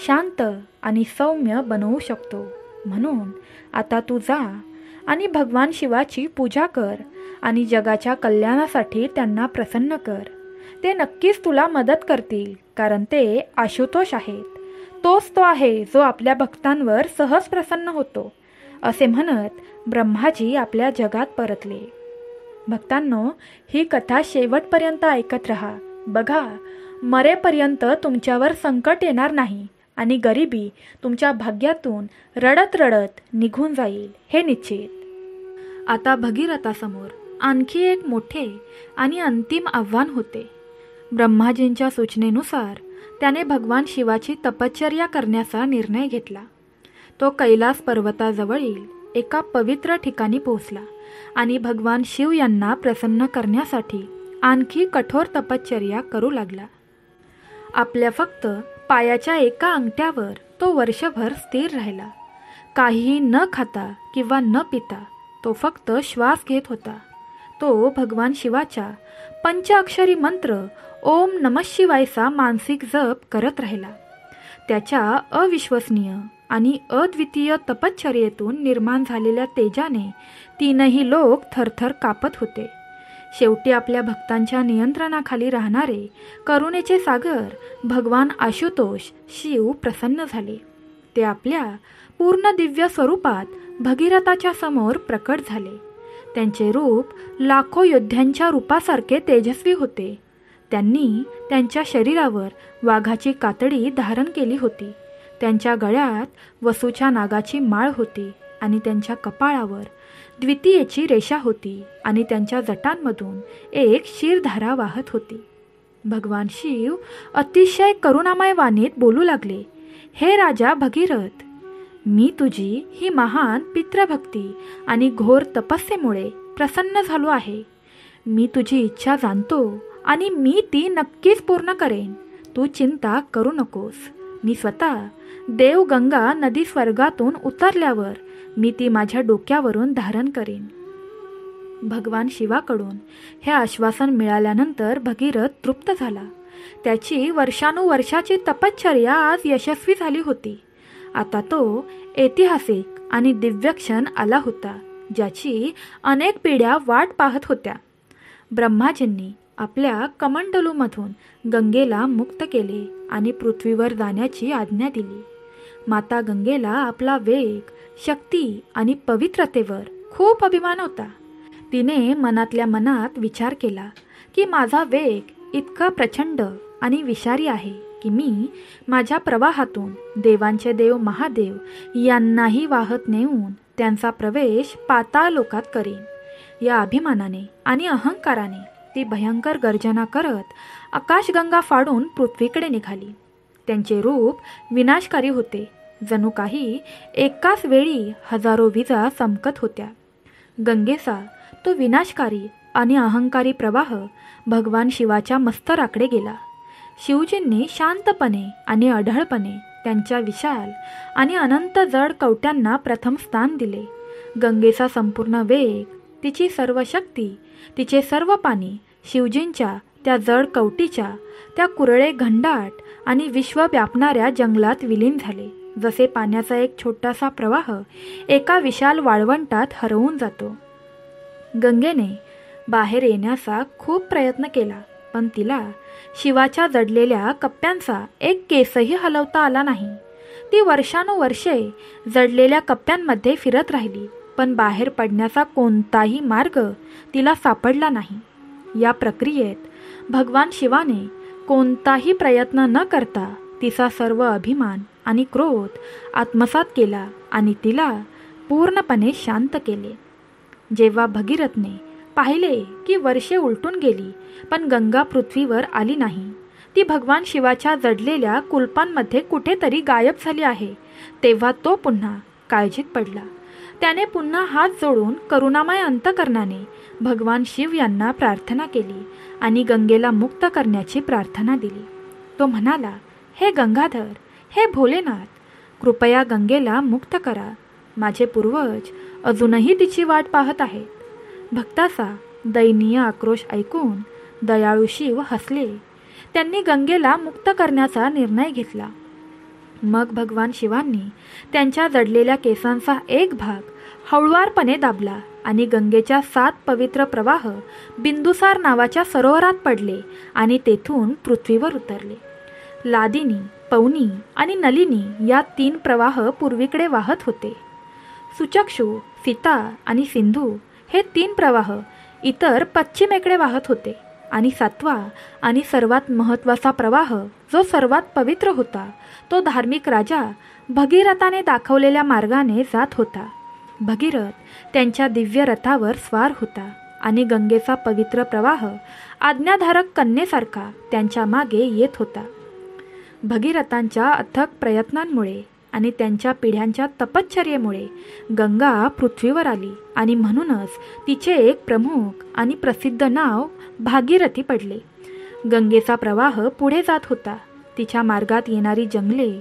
शांत आणि सौम्य बनवू शकतो. म्हणून आता तू जा आणि भगवान शिवाची पूजा कर आणि जगाच्या कल्याणासाठी त्यांना प्रसन्न कर. ते नक्कीच तुला मदत करतील, कारण ते आशुतोष आहेत. तोच तो आहे जो आपल्या भक्तांवर सहज प्रसन्न होतो. असे म्हणत ब्रह्माजी आपल्या जगात परतले. भक्तांनो, ही कथा शेवटपर्यंत ऐकत राहा. बघा, मरेपर्यंत तुमच्यावर संकट येणार नाही आणि गरिबी तुमच्या भाग्यातून रडत रडत निघून जाईल, हे निश्चित. आता भगीरथासमोर आणखी एक मोठे आणि अंतिम आव्हान होते. ब्रह्माजींच्या सूचनेनुसार त्याने भगवान शिवाची तपश्चर्या करण्याचा निर्णय घेतला. तो कैलास पर्वताजवळील एका पवित्र ठिकाणी पोहोचला आणि भगवान शिव यांना प्रसन्न करण्यासाठी आणखी कठोर तपश्चर्या करू लागला. आपल्या फक्त पायाच्या एका अंगठ्यावर तो वर्षभर स्थिर राहिला. काहीही न खाता किंवा न पिता तो फक्त श्वास घेत होता. तो भगवान शिवाच्या पंचअक्षरी मंत्र ओम नमः शिवायचा मानसिक जप करत राहिला. त्याच्या अविश्वसनीय आणि अद्वितीय तपश्चर्येतून निर्माण झालेल्या तेजाने तीनही लोक थरथर कापत होते. शेवटी आपल्या भक्तांच्या नियंत्रणाखाली राहणारे करुणेचे सागर भगवान आशुतोष शिव प्रसन्न झाले. ते आपल्या पूर्ण दिव्य स्वरूपात भगीरथाच्या समोर प्रकट झाले. त्यांचे रूप लाखो योद्ध्यांच्या रूपासारखे तेजस्वी होते. त्यांनी त्यांच्या शरीरावर वाघाची कातडी धारण केली होती. त्यांच्या गळ्यात वसूच्या नागाची माळ होती आणि त्यांच्या कपाळावर द्वितीयेची रेषा होती आणि त्यांच्या जटांमधून एक क्षीरधारा वाहत होती. भगवान शिव अतिशय करुणामय वाणीत बोलू लागले, हे राजा भगीरथ, मी तुझी ही महान पितृभक्ती आणि घोर तपस्येमुळे प्रसन्न झालो आहे. मी तुझी इच्छा जाणतो आणि मी ती नक्कीच पूर्ण करेन. तू चिंता करू नकोस. मी स्वतः देव गंगा नदी स्वर्गातून उतरल्यावर मी ती माझ्या डोक्यावरून धारण करेन. भगवान शिवाकडून हे आश्वासन मिळाल्यानंतर भगीरथ तृप्त झाला. त्याची वर्षानुवर्षाची तपश्चर्या आज यशस्वी झाली होती. आता तो ऐतिहासिक आणि दिव्य क्षण आला होता, ज्याची अनेक पिढ्या वाट पाहत होत्या. ब्रह्माजींनी आपल्या कमंडलूमधून गंगेला मुक्त केले आणि पृथ्वीवर जाण्याची आज्ञा दिली. माता गंगेला आपला वेग, शक्ती आणि पवित्रतेवर खूप अभिमान होता. तिने मनातल्या मनात विचार केला की माझा वेग इतका प्रचंड आणि विषारी आहे की मी माझ्या प्रवाहातून देवांचे देव महादेव यांनाही वाहत नेऊन त्यांचा प्रवेश पाताळ लोकात करीन. या अभिमानाने आणि अहंकाराने ती भयंकर गर्जना करत आकाशगंगा फाडून पृथ्वीकडे निघाली. त्यांचे रूप विनाशकारी होते. जणू काही एकाच वेळी हजारो विजा चमकत होत्या. गंगेचा तो विनाशकारी आणि अहंकारी प्रवाह भगवान शिवाच्या मस्तराकडे गेला. शिवजींनी शांतपणे आणि अढळपणे त्यांच्या विशाल आणि अनंत जड कवट्यांना प्रथम स्थान दिले. गंगेचा संपूर्ण वेग, तिची सर्व शक्ती, तिचे सर्व पाणी शिवजींच्या त्या जड कवटीच्या त्या कुरळे घंडाट आणि विश्व व्यापणाऱ्या जंगलात विलीन झाले. जसे पाण्याचा एक छोटासा प्रवाह एका विशाल वाळवंटात हरवून जातो. गंगेने बाहेर येण्याचा खूप प्रयत्न केला, पण तिला शिवाच्या जडलेल्या कप्प्यांचा एक केसही हलवता आला नाही. ती वर्षानुवर्षे जडलेल्या कप्प्यांमध्ये फिरत राहिली, पण बाहेर पडण्याचा कोणताही मार्ग तिला सापडला नाही. या प्रक्रियेत भगवान शिवाने कोणताही प्रयत्न न करता तिचा सर्व अभिमान आणि क्रोध आत्मसात केला आणि तिला पूर्णपणे शांत केले. जेव्हा भगीरथने पाहिले की वर्षे उलटून गेली, पण गंगा पृथ्वीवर आली नाही, ती भगवान शिवाच्या जडलेल्या कुलपांमध्ये कुठेतरी गायब झाली आहे, तेव्हा तो पुन्हा काळजीत पडला. त्याने पुन्हा हात जोडून करुणामय अंतकरणाने भगवान शिव यांना प्रार्थना केली आणि गंगेला मुक्त करण्याची प्रार्थना दिली. तो म्हणाला, हे गंगाधर, हे भोलेनाथ, कृपया गंगेला मुक्त करा. माझे पूर्वज अजूनही तिची वाट पाहत आहेत. भक्ताचा दयनीय आक्रोश ऐकून दयाळू शिव हसले. त्यांनी गंगेला मुक्त करण्याचा निर्णय घेतला. मग भगवान शिवांनी त्यांच्या जडलेल्या केसांचा एक भाग हळुवारपणे दाबला आणि गंगेच्या 7 पवित्र प्रवाह बिंदुसार नावाच्या सरोवरात पडले आणि तेथून पृथ्वीवर उतरले. लादिनी, पवनी आणि नलिनी या 3 प्रवाह पूर्वीकडे वाहत होते. सुचक्षु, सीता आणि सिंधू हे 3 प्रवाह इतर पश्चिमेकडे वाहत होते आणि 7वा आणि सर्वात महत्त्वाचा प्रवाह, जो सर्वात पवित्र होता, तो धार्मिक राजा भगीरथाने दाखवलेल्या मार्गाने जात होता. भगीरथ त्यांच्या दिव्य रथावर स्वार होता आणि गंगेचा पवित्र प्रवाह आज्ञाधारक कन्येसारखा त्यांच्या मागे येत होता. भगीरथांच्या अथक प्रयत्नांमुळे आणि त्यांच्या पिढ्यांच्या तपश्चर्येमुळे गंगा पृथ्वीवर आली आणि म्हणूनच तिचे एक प्रमुख आणि प्रसिद्ध नाव भागीरथी पडले. गंगेचा प्रवाह पुढे जात होता. तिच्या मार्गात येणारी जंगले,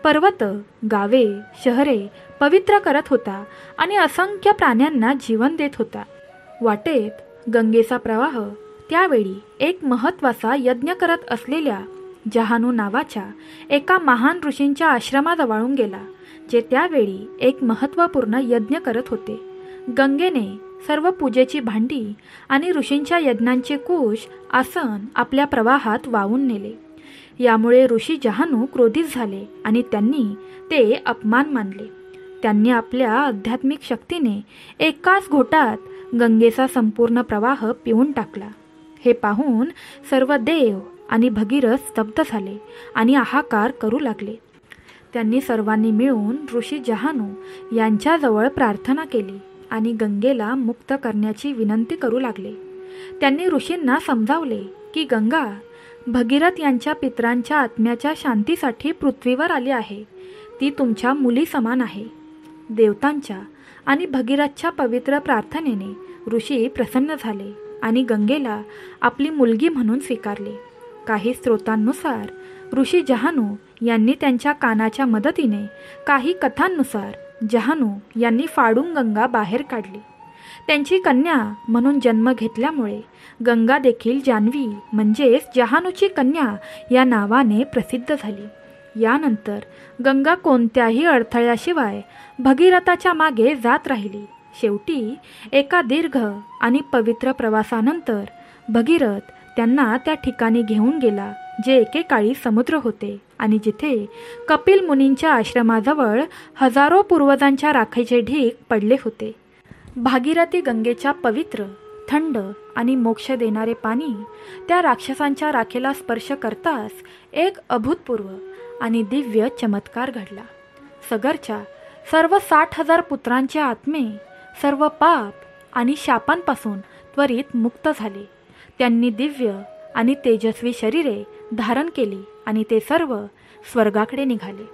पर्वत, गावे, शहरे पवित्र करत होता आणि असंख्य प्राण्यांना जीवन देत होता. वाटेत गंगेचा प्रवाह त्यावेळी एक महत्त्वाचा यज्ञ करत असलेल्या जहानू नावाच्या एका महान ऋषींच्या आश्रमाजवळून गेला, जे त्यावेळी एक महत्त्वपूर्ण यज्ञ करत होते. गंगेने सर्व पूजेची भांडी आणि ऋषींच्या यज्ञांचे कुश, आसन आपल्या प्रवाहात वाहून नेले. यामुळे ऋषी जहानू क्रोधित झाले आणि त्यांनी ते अपमान मानले. त्यांनी आपल्या आध्यात्मिक शक्तीने एकाच घोटात गंगेचा संपूर्ण प्रवाह पिऊन टाकला. हे पाहून सर्व देव आणि भगीरथ स्तब्ध झाले आणि हाहाकार करू लागले. त्यांनी सर्वांनी मिळून ऋषी जहानू यांच्याजवळ प्रार्थना केली आणि गंगेला मुक्त करण्याची विनंती करू लागले. त्यांनी ऋषींना समजावले की गंगा भगीरथ यांच्या पितरांच्या आत्म्याच्या शांतीसाठी पृथ्वीवर आली आहे. ती तुमच्या मुली समान आहे. देवतांच्या आणि भगीरथच्या पवित्र प्रार्थनेने ऋषी प्रसन्न झाले आणि गंगेला आपली मुलगी म्हणून स्वीकारले. काही स्रोतांनुसार ऋषी जहानू यांनी त्यांच्या कानाच्या मदतीने, काही कथांनुसार जहानू यांनी फाडून गंगा बाहेर काढली. त्यांची कन्या म्हणून जन्म घेतल्यामुळे गंगा देखील जान्हवी म्हणजेच जहानूची कन्या या नावाने प्रसिद्ध झाली. यानंतर गंगा कोणत्याही अडथळ्याशिवाय भगीरथाच्या मागे जात राहिली. शेवटी एका दीर्घ आणि पवित्र प्रवासानंतर भगीरथ त्यांना त्या ठिकाणी घेऊन गेला, जे एकेकाळी समुद्र होते आणि जिथे कपिल मुनींच्या आश्रमाजवळ हजारो पूर्वजांच्या राखेचे ढीग पडले होते. भागीरथी गंगेच्या पवित्र, थंड आणि मोक्ष देणारे पाणी त्या राक्षसांच्या राखेला स्पर्श करताच एक अभूतपूर्व आणि दिव्य चमत्कार घडला. सगरच्या सर्व 60,000 पुत्रांचे आत्मे सर्व पाप आणि शापांपासून त्वरित मुक्त झाले. त्यांनी दिव्य आणि तेजस्वी शरीरे धारण केली आणि ते सर्व स्वर्गाकडे निघाले.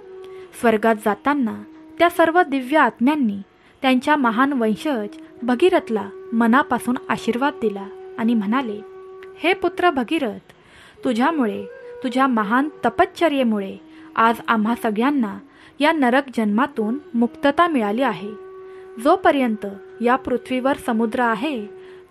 स्वर्गात जाताना त्या सर्व दिव्य आत्म्यांनी त्यांच्या महान वंशज भगीरथला मनापासून आशीर्वाद दिला आणि म्हणाले, हे पुत्र भगीरथ, तुझ्यामुळे, तुझ्या महान तपश्चर्येमुळे आज आम्हा सगळ्यांना या नरक जन्मातून मुक्तता मिळाली आहे. जोपर्यंत या पृथ्वीवर समुद्र आहे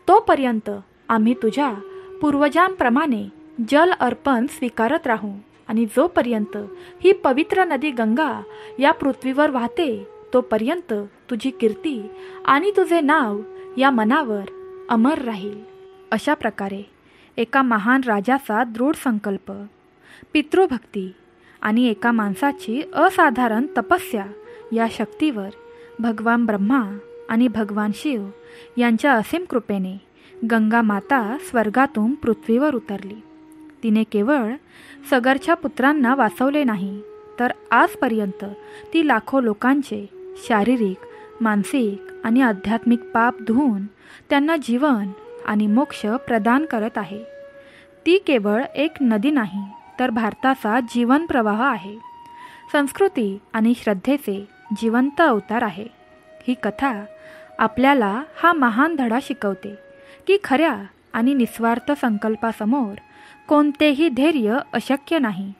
तोपर्यंत आम्ही तुझ्या पूर्वजांप्रमाणे जल अर्पण स्वीकारत राहू आणि जोपर्यंत ही पवित्र नदी गंगा या पृथ्वीवर वाहते तोपर्यंत तुझी कीर्ती आणि तुझे नाव या मनावर अमर राहील. अशा प्रकारे एका महान राजाचा दृढ संकल्प, पितृभक्ती आणि एका माणसाची असाधारण तपस्या या शक्तीवर भगवान ब्रह्मा आणि भगवान शिव यांच्या असीम कृपेने गंगा माता स्वर्गातून पृथ्वीवर उतरली. तिने केवळ सगरच्या पुत्रांना वाचवले नाही, तर आजपर्यंत ती लाखो लोकांचे शारीरिक, मानसिक आणि आध्यात्मिक पाप धुवून त्यांना जीवन आणि मोक्ष प्रदान करत आहे. ती केवळ एक नदी नाही, तर भारताचा जीवन प्रवाह आहे. संस्कृती आणि श्रद्धेचे जिवंत अवतार आहे. ही कथा आपल्याला हा महान धडा शिकवते की खऱ्या आणि निस्वार्थ संकल्पासमोर कोणतेही धैर्य अशक्य नाही.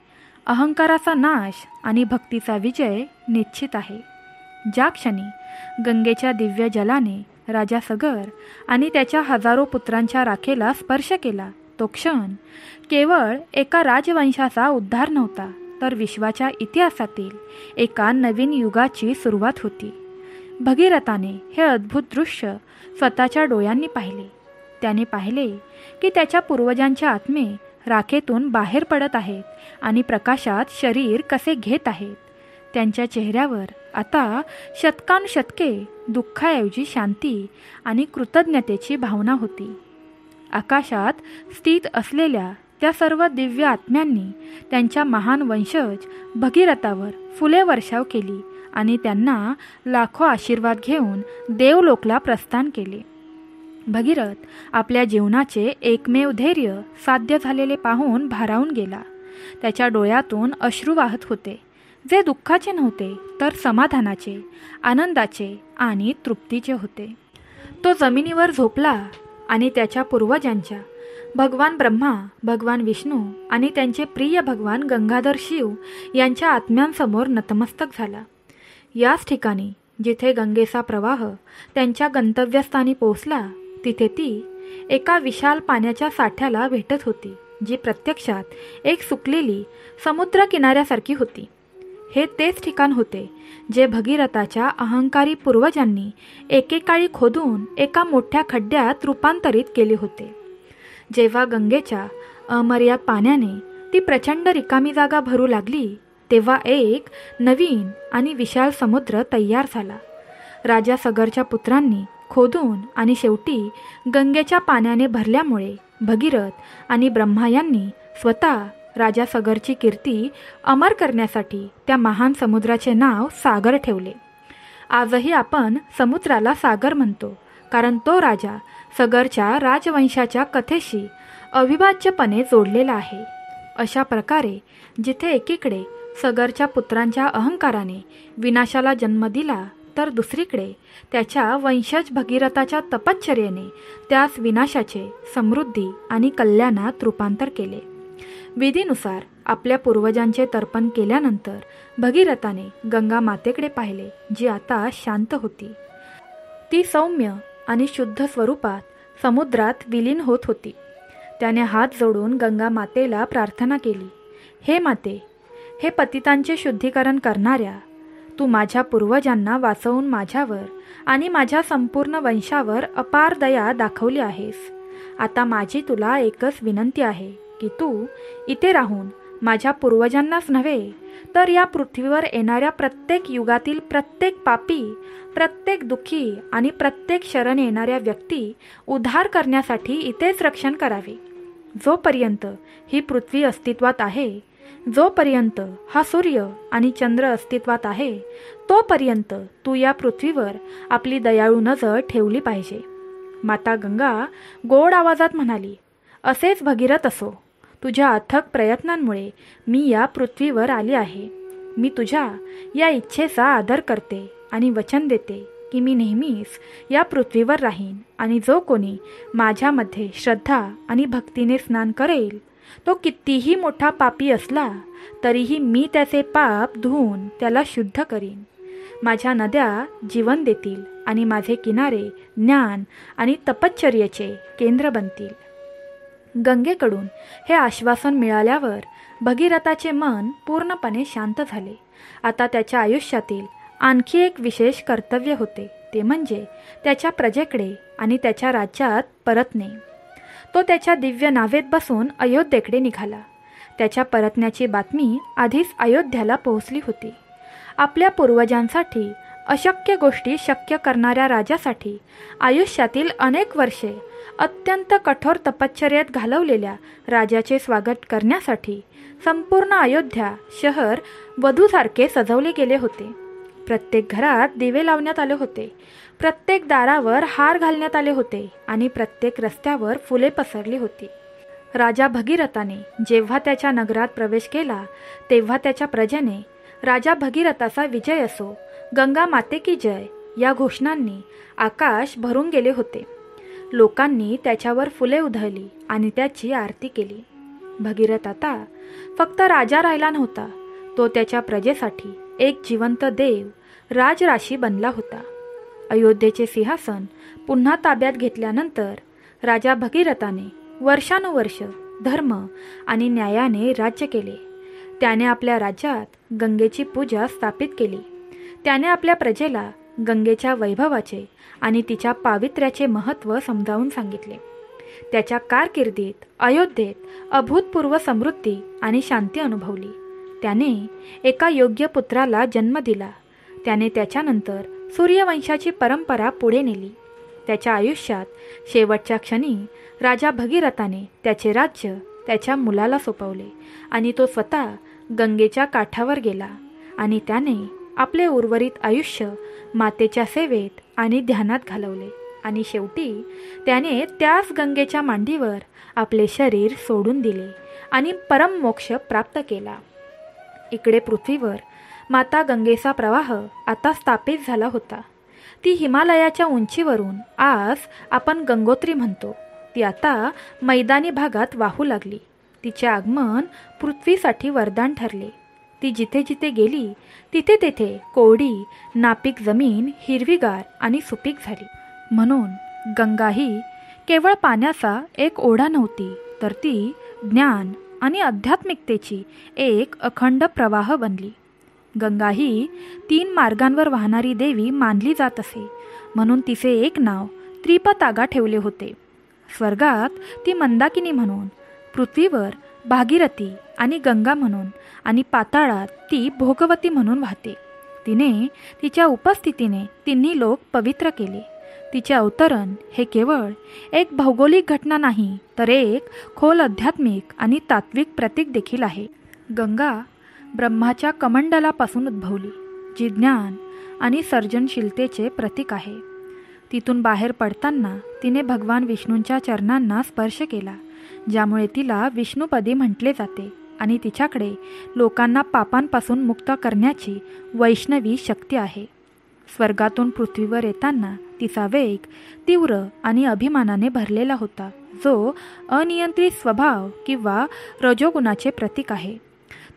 अहंकाराचा नाश आणि भक्तीचा विजय निश्चित आहे. ज्या क्षणी गंगेच्या दिव्य जलाने राजा सगर आणि त्याच्या हजारो पुत्रांच्या राखेला स्पर्श केला, तो क्षण केवळ एका राजवंशाचा उद्धार नव्हता, तर विश्वाच्या इतिहासातील एका नवीन युगाची सुरुवात होती. भगीरथाने हे अद्भुत दृश्य स्वतःच्या डोळ्यांनी पाहिले. त्याने पाहिले की त्याच्या पूर्वजांचे आत्मे राखेतून बाहेर पडत आहेत आणि प्रकाशात शरीर कसे घेत आहेत. त्यांच्या चेहऱ्यावर आता शतकानुशतके दुःखाऐवजी शांती आणि कृतज्ञतेची भावना होती. आकाशात स्थित असलेल्या त्या सर्व दिव्य आत्म्यांनी त्यांच्या महान वंशज भगीरथावर फुले वर्षाव केली आणि त्यांना लाखो आशीर्वाद घेऊन देवलोकला प्रस्थान केले. भगीरथ आपल्या जीवनाचे एकमेव धैर्य साध्य झालेले पाहून भारावून गेला. त्याच्या डोळ्यातून अश्रू वाहत होते, जे दुःखाचे नव्हते तर समाधानाचे, आनंदाचे आणि तृप्तीचे होते. तो जमिनीवर झोपला आणि त्याच्या पूर्वजांच्या भगवान ब्रह्मा, भगवान विष्णू आणि त्यांचे प्रिय भगवान गंगाधर शिव यांच्या आत्म्यांसमोर नतमस्तक झाला. याच ठिकाणी जिथे गंगेचा प्रवाह त्यांच्या गंतव्यस्थानी पोहोचला, तिथे ती एका विशाल पाण्याच्या साठ्याला भेटत होती, जी प्रत्यक्षात एक सुकलेली समुद्र किनाऱ्यासारखी होती. हे तेच ठिकाण होते जे भगीरथाच्या अहंकारी पूर्वजांनी एकेकाळी खोदून एका मोठ्या खड्ड्यात रूपांतरित केले होते. जेव्हा गंगेच्या अमर्याद पाण्याने ती प्रचंड रिकामी जागा भरू लागली, तेव्हा एक नवीन आणि विशाल समुद्र तयार झाला. राजा सगरच्या पुत्रांनी खोदून आणि शेवटी गंगेच्या पाण्याने भरल्यामुळे भगीरथ आणि ब्रह्मा यांनी स्वतः राजा सगरची कीर्ती अमर करण्यासाठी त्या महान समुद्राचे नाव सागर ठेवले. आजही आपण समुद्राला सागर म्हणतो, कारण तो राजा सगरच्या राजवंशाच्या कथेशी अविभाज्यपणे जोडलेला आहे. अशा प्रकारे जिथे एकीकडे सगरच्या पुत्रांच्या अहंकाराने विनाशाला जन्म दिला, तर दुसरीकडे त्याच्या वंशज भगीरथाच्या तपश्चर्येने त्यास विनाशाचे, समृद्धी आणि कल्याणात रूपांतर केले. विधीनुसार आपल्या पूर्वजांचे तर्पण केल्यानंतर भगीरथाने गंगा मातेकडे पाहिले, जी आता शांत होती. ती सौम्य आणि शुद्ध स्वरूपात समुद्रात विलीन होत होती. त्याने हात जोडून गंगा मातेला प्रार्थना केली, हे माते, हे पतितांचे शुद्धीकरण करणाऱ्या, तू माझ्या पूर्वजांना वाचवून माझ्यावर आणि माझ्या संपूर्ण वंशावर अपार दया दाखवली आहेस. आता माझी तुला एकच विनंती आहे की तू इथे राहून माझ्या पूर्वजांनाच नव्हे, तर या पृथ्वीवर येणाऱ्या प्रत्येक युगातील प्रत्येक पापी, प्रत्येक दुःखी आणि प्रत्येक शरण येणाऱ्या व्यक्ती उद्धार करण्यासाठी इथेच रक्षण करावे. जोपर्यंत ही पृथ्वी अस्तित्वात आहे, जोपर्यंत हा सूर्य आणि चंद्र अस्तित्वात आहे, तोपर्यंत तू या पृथ्वीवर आपली दयाळू नजर ठेवली पाहिजे. माता गंगा गोड आवाजात म्हणाली, असेच भगीरथ असो. तुझ्या अथक प्रयत्नांमुळे मी या पृथ्वीवर आली आहे. मी तुझ्या या इच्छेचा आदर करते आणि वचन देते की मी नेहमीच या पृथ्वीवर राहीन आणि जो कोणी माझ्यामध्ये श्रद्धा आणि भक्तीने स्नान करेल तो कितीही मोठा पापी असला तरीही मी त्याचे पाप धुवून त्याला शुद्ध करीन. माझ्या नद्या जीवन देतील आणि माझे किनारे ज्ञान आणि तपश्चर्येचे केंद्र बनतील. गंगेकडून हे आश्वासन मिळाल्यावर भगीरथाचे मन पूर्णपणे शांत झाले. आता त्याच्या आयुष्यातील आणखी एक विशेष कर्तव्य होते, ते म्हणजे त्याच्या प्रजेकडे आणि त्याच्या राज्यात परतणे. तो त्याच्या दिव्य नावेत बसून अयोध्येकडे निघाला. त्याच्या परतण्याची बातमी आधीच अयोध्याला पोहोचली होती. आपल्या पूर्वजांसाठी अशक्य गोष्टी शक्य करणाऱ्या राजासाठी आयुष्यातील अनेक वर्षे अत्यंत कठोर तपश्चर्येत घालवलेल्या राजाचे स्वागत करण्यासाठी संपूर्ण अयोध्या शहर वधूसारखे सजवले गेले होते. प्रत्येक घरात दिवे लावण्यात आले होते, प्रत्येक दारावर हार घालण्यात आले होते आणि प्रत्येक रस्त्यावर फुले पसरली होती. राजा भगीरथाने जेव्हा त्याच्या नगरात प्रवेश केला तेव्हा त्याच्या प्रजेने राजा भगीरथाचा विजय असो, गंगा माते की जय या घोषणांनी आकाश भरून गेले होते. लोकांनी त्याच्यावर फुले उधळली आणि त्याची आरती केली. भगीरथ आता फक्त राजा राहिला नव्हता, तो त्याच्या प्रजेसाठी एक जिवंत देव राजराशी बनला होता. अयोध्येचे सिंहासन पुन्हा ताब्यात घेतल्यानंतर राजा भगीरथाने वर्षानुवर्ष धर्म आणि न्यायाने राज्य केले. त्याने आपल्या राज्यात गंगेची पूजा स्थापित केली. त्याने आपल्या प्रजेला गंगेच्या वैभवाचे आणि तिच्या पावित्र्याचे महत्त्व समजावून सांगितले. त्याच्या कारकिर्दीत अयोध्येत अभूतपूर्व समृद्धी आणि शांती अनुभवली. त्याने एका योग्य पुत्राला जन्म दिला. त्याने त्याच्यानंतर सूर्यवंशाची परंपरा पुढे नेली. त्याच्या आयुष्यात शेवटच्या क्षणी राजा भगीरथाने त्याचे राज्य त्याच्या मुलाला सोपवले आणि तो स्वतः गंगेच्या काठावर गेला आणि त्याने आपले उर्वरित आयुष्य मातेच्या सेवेत आणि ध्यानात घालवले आणि शेवटी त्याने त्याच गंगेच्या मांडीवर आपले शरीर सोडून दिले आणि परममोक्ष प्राप्त केला. इकडे पृथ्वीवर माता गंगेचा प्रवाह आता स्थापित झाला होता. ती हिमालयाच्या उंचीवरून आज आपण गंगोत्री म्हणतो, ती आता मैदानी भागात वाहू लागली. तिचे आगमन पृथ्वीसाठी वरदान ठरले. ती जिथे जिथे गेली तिथे तेथे कोरडी नापीक जमीन हिरवीगार आणि सुपीक झाली. म्हणून गंगा ही केवळ पाण्याचा एक ओढा नव्हती, तर ती ज्ञान आणि आध्यात्मिकतेची एक अखंड प्रवाह बनली. गंगा ही 3 मार्गांवर वाहणारी देवी मानली जात असे, म्हणून तिचे एक नाव त्रिपतागा ठेवले होते. स्वर्गात ती मंदाकिनी म्हणून, पृथ्वीवर भागीरथी आणि गंगा म्हणून आणि पाताळात ती भोगवती म्हणून वाहते. तिने तिच्या उपस्थितीने तिन्ही लोक पवित्र केले. तिचे अवतरण हे केवळ एक भौगोलिक घटना नाही, तर एक खोल आध्यात्मिक आणि तात्विक प्रतीक देखील आहे. गंगा ब्रह्माच्या कमंडलापासून उद्भवली, जी ज्ञान आणि सर्जनशीलतेचे प्रतीक आहे. तिथून बाहेर पडताना तिने भगवान विष्णूंच्या चरणांना स्पर्श केला, ज्यामुळे तिला विष्णुपदी म्हटले जाते आणि तिच्याकडे लोकांना पापांपासून मुक्त करण्याची वैष्णवी शक्ती आहे. स्वर्गातून पृथ्वीवर येताना तिचा वेग तीव्र आणि अभिमानाने भरलेला होता, जो अनियंत्रित स्वभाव किंवा रजोगुणाचे प्रतीक आहे.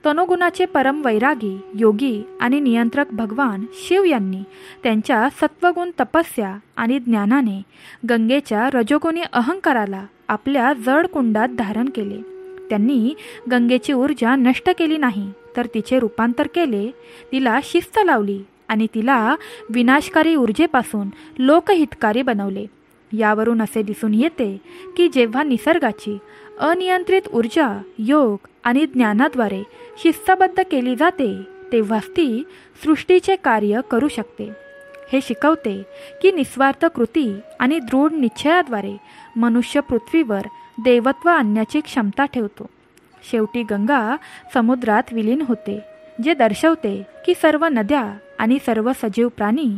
तनोगुणाचे परम वैरागी योगी आणि नियंत्रक भगवान शिव यांनी त्यांच्या सत्वगुण तपस्या आणि ज्ञानाने गंगेच्या रजोगुणी अहंकाराला आपल्या जड कुंडात धारण केले. त्यांनी गंगेची ऊर्जा नष्ट केली नाही, तर तिचे रूपांतर केले, तिला शिस्त लावली आणि तिला विनाशकारी ऊर्जेपासून लोकहितकारी बनवले. यावरून असे दिसून येते की जेव्हा निसर्गाची अनियंत्रित ऊर्जा योग आणि ज्ञानाद्वारे शिस्तबद्ध केली जाते, तेव्हाच ती सृष्टीचे कार्य करू शकते. हे शिकवते की निस्वार्थ कृती आणि दृढ निश्चयाद्वारे मनुष्य पृथ्वीवर देवत्व आणण्याची क्षमता ठेवतो. शेवटी गंगा समुद्रात विलीन होते, जे दर्शवते की सर्व नद्या आणि सर्व सजीव प्राणी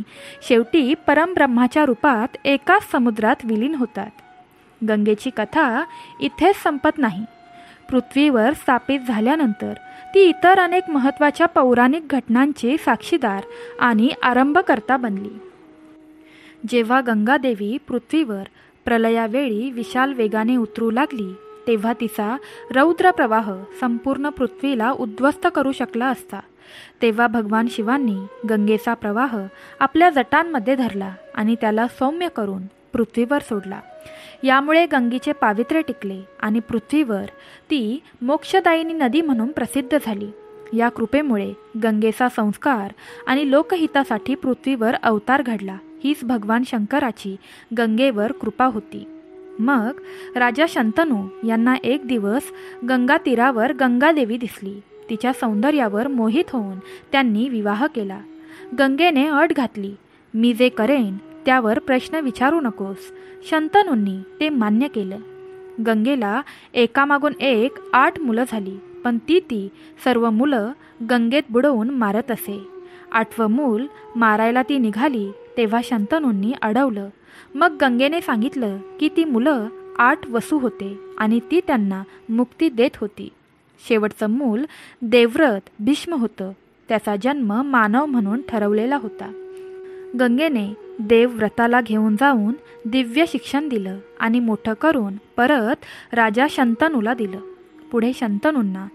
शेवटी परमब्रह्माच्या रूपात एकाच समुद्रात विलीन होतात. गंगेची कथा इथेच संपत नाही. पृथ्वीवर स्थापित झाल्यानंतर ती इतर अनेक महत्त्वाच्या पौराणिक घटनांची साक्षीदार आणि आरंभकर्ता बनली. जेव्हा गंगादेवी पृथ्वीवर प्रलयावेळी विशाल वेगाने उतरू लागली, तेव्हा तिचा रौद्र प्रवाह संपूर्ण पृथ्वीला उद्ध्वस्त करू शकला असता. तेव्हा भगवान शिवांनी गंगेचा प्रवाह आपल्या जटांमध्ये धरला आणि त्याला सौम्य करून पृथ्वीवर सोडला. यामुळे गंगेचे पावित्र्य टिकले आणि पृथ्वीवर ती मोक्षदायिनी नदी म्हणून प्रसिद्ध झाली. या कृपेमुळे गंगेचा संस्कार आणि लोकहितासाठी पृथ्वीवर अवतार घडला. हीच भगवान शंकराची गंगेवर कृपा होती. मग राजा शंतनू यांना एक दिवस गंगा तीरावर गंगादेवी दिसली. तिच्या सौंदर्यावर मोहित होऊन त्यांनी विवाह केला. गंगेने अट घातली, मी जे करेन त्यावर प्रश्न विचारू नकोस. शंतनूंनी ते मान्य केलं. गंगेला एकामागून एक 8 मुलं झाली, पण ती सर्व मुलं गंगेत बुडवून मारत असे. 8वं मूल मारायला ती निघाली तेव्हा शंतनूंनी अडवलं. मग गंगेने सांगितलं की ती मुलं 8 वसू होते आणि ती त्यांना मुक्ती देत होती. शेवटचं मूल देवव्रत भीष्म होतं. त्याचा जन्म मानव म्हणून ठरवलेला होता. गंगेने देवव्रताला घेऊन जाऊन दिव्य शिक्षण दिलं आणि मोठं करून परत राजा शंतनूला दिलं. पुढे शंतनूंना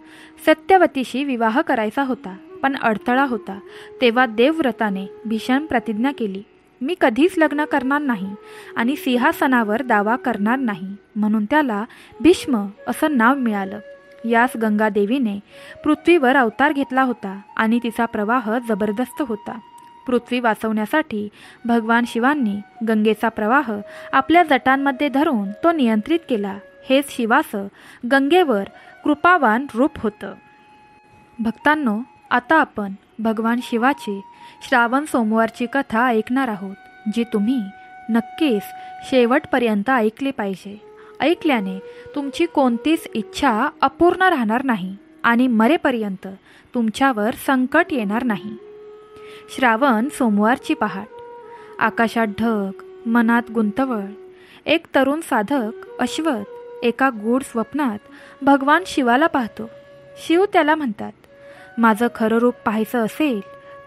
सत्यवतीशी विवाह करायचा होता, पण अडथळा होता. तेव्हा देवव्रताने भीषण प्रतिज्ञा केली, मी कधीच लग्न करणार नाही आणि सिंहासनावर दावा करणार नाही, म्हणून त्याला भीष्म असं नाव मिळालं. यास गंगादेवीने पृथ्वीवर अवतार घेतला होता आणि तिचा प्रवाह जबरदस्त होता. पृथ्वी वाचवण्यासाठी भगवान शिवांनी गंगेचा प्रवाह आपल्या जटांमध्ये धरून तो नियंत्रित केला. हेच शिवाचं गंगेवर कृपावान रूप होतं. भक्तांनो, आता आपण भगवान शिवाची श्रावण सोमवारची कथा ऐकणार आहोत, जी तुम्ही नक्कीच शेवटपर्यंत ऐकली पाहिजे. ऐकल्याने तुमची कोणतीच इच्छा अपूर्ण राहणार नाही आणि मरेपर्यंत तुमच्यावर संकट येणार नाही. श्रावण सोमवारची पहाट. आकाशात ढग, मनात गुंतवळ. एक तरुण साधक अश्वथ एका गूढ स्वप्नात भगवान शिवाला पाहतो. शिव त्याला म्हणतात, माझं खरं रूप पाहायचं असेल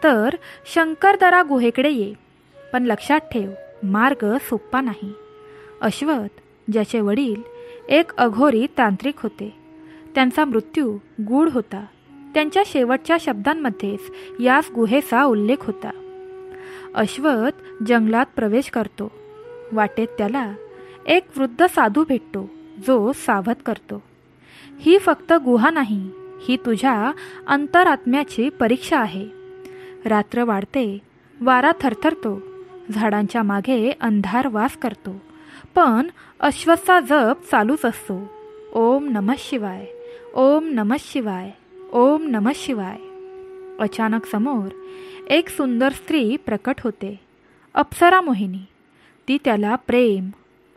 तर शंकरदरा गुहेकडे ये, पण लक्षात ठेव, मार्ग सोपा नाही. अश्वथ, ज्याचे वडील एक अघोरी तांत्रिक होते, त्यांचा मृत्यू गूढ होता. त्यांच्या शेवटच्या शब्दांमध्येच याच गुहेचा उल्लेख होता. अश्वथ जंगलात प्रवेश करतो. वाटेत त्याला एक वृद्ध साधू भेटतो, जो सावध करतो, ही फक्त गुहा नाही, ही तुझ्या अंतरात्म्याची परीक्षा आहे. रात्र वाढते, वारा थरथरतो, झाडांच्या मागे अंधार वास करतो, पण अश्वथचा जप चालूच असतो. ओम नमः शिवाय, ओम नमः शिवाय, ओम नमः शिवाय. अचानक समोर एक सुंदर स्त्री प्रकट होते, अप्सरा मोहिनी. ती त्याला प्रेम,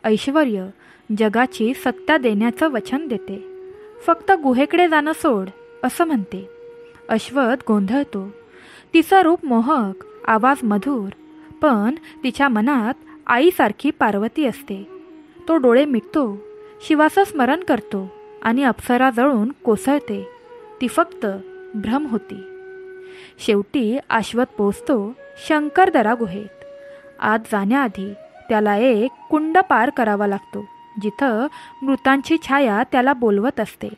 ऐश्वर्य, जगाची सत्ता देण्याचं वचन देते. फक्त गुहेकडे जाणं सोड असं म्हणते. अश्वथ गोंधळतो. तिचं रूप मोहक, आवाज मधुर, पण तिच्या मनात आईसारखी पार्वती असते. तो डोळे मिटतो, शिवाचं स्मरण करतो आणि अप्सरा जळून कोसळते. ती फक्त भ्रम होती. शेवटी अश्वथ पोचतो शंकरदरा गुहेत. आत जाण्याआधी त्याला एक कुंड पार करावा लागतो, जिथं मृतांची छाया त्याला बोलवत असते.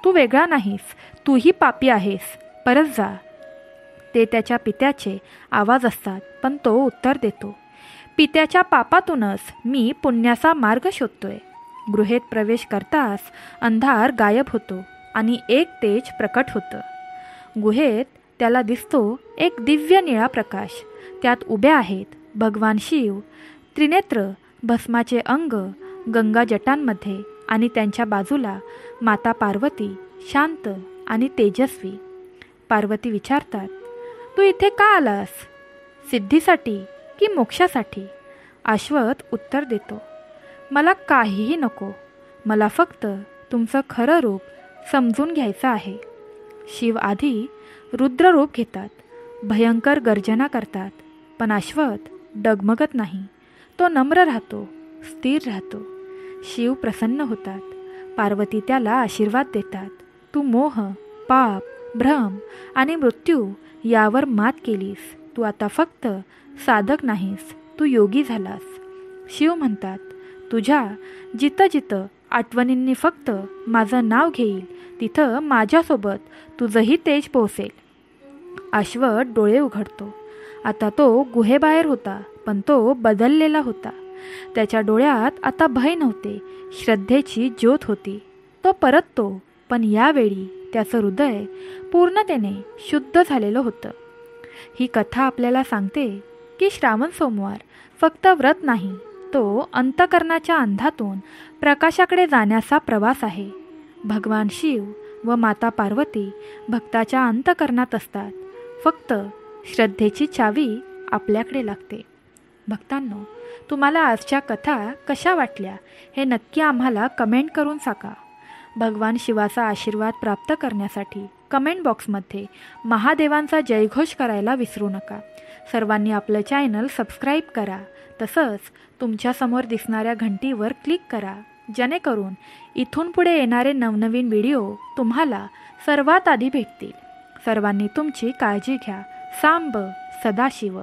तू वेगळा नाहीस, तूही पापी आहेस, परत जा. ते त्याच्या पित्याचे आवाज असतात, पण तो उत्तर देतो, पित्याच्या पापातूनच मी पुण्याचा मार्ग शोधतोय. गुहेत प्रवेश करताच अंधार गायब होतो आणि एक तेज प्रकट होतं. गुहेत त्याला दिसतो एक दिव्य निळा प्रकाश. त्यात उभ्या आहेत भगवान शिव, त्रिनेत्र, भस्माचे अंग, गंगा जटांमध्ये, आणि त्यांच्या बाजूला माता पार्वती, शांत आणि तेजस्वी. पार्वती विचारतात, तू इथे का आलास? सिद्धीसाठी की मोक्षासाठी? अश्वथ उत्तर देतो, मला काहीही नको, मला फक्त तुमचं खरं रूप समजून घ्यायचं आहे. शिव आधी रुद्र रूप घेतात, भयंकर गर्जना करतात, पण अश्वथ डगमगत नाही. तो नम्र राहतो, स्थिर राहतो. शिव प्रसन्न होतात. पार्वती त्याला आशीर्वाद देतात. तू मोह, पाप, भ्रम आणि मृत्यू यावर मात केलीस. तू आता फक्त साधक नाहीस, तू योगी झालास. शिव म्हणतात, तुझ्या जिथं जिथं आठवणींनी फक्त माझं नाव घेईल तिथं माझ्यासोबत तुझंही तेज पोहोचेल. अश्वथ डोळे उघडतो. आता तो गुहेबाहेर होता, पण तो बदललेला होता. त्याच्या डोळ्यात आता भय नव्हते, श्रद्धेची ज्योत होती. तो परततो, पण यावेळी त्याचं हृदय पूर्णतेने शुद्ध झालेलं होतं. ही कथा आपल्याला सांगते की श्रावण सोमवार फक्त व्रत नाही, तो अंतःकरणाच्या अंधातून प्रकाशाकडे जाण्याचा प्रवास आहे. भगवान शिव व माता पार्वती भक्ताच्या अंतःकरणात असतात. फक्त श्रद्धेची चावी आपल्याकडे लागते. भक्तांनो, तुम्हाला आजच्या कथा कशा वाटल्या हे नक्की आम्हाला कमेंट करून सांगा. भगवान शिवाचा आशीर्वाद प्राप्त करण्यासाठी कमेंट बॉक्समध्ये महादेवांचा जयघोष करायला विसरू नका. सर्वांनी आपलं चॅनल सबस्क्राईब करा. तसंच तुमच्यासमोर दिसणाऱ्या घंटीवर क्लिक करा, जेणेकरून इथून पुढे येणारे नवनवीन व्हिडिओ तुम्हाला सर्वात आधी भेटतील. सर्वांनी तुमची काळजी घ्या. सांब सदाशिव.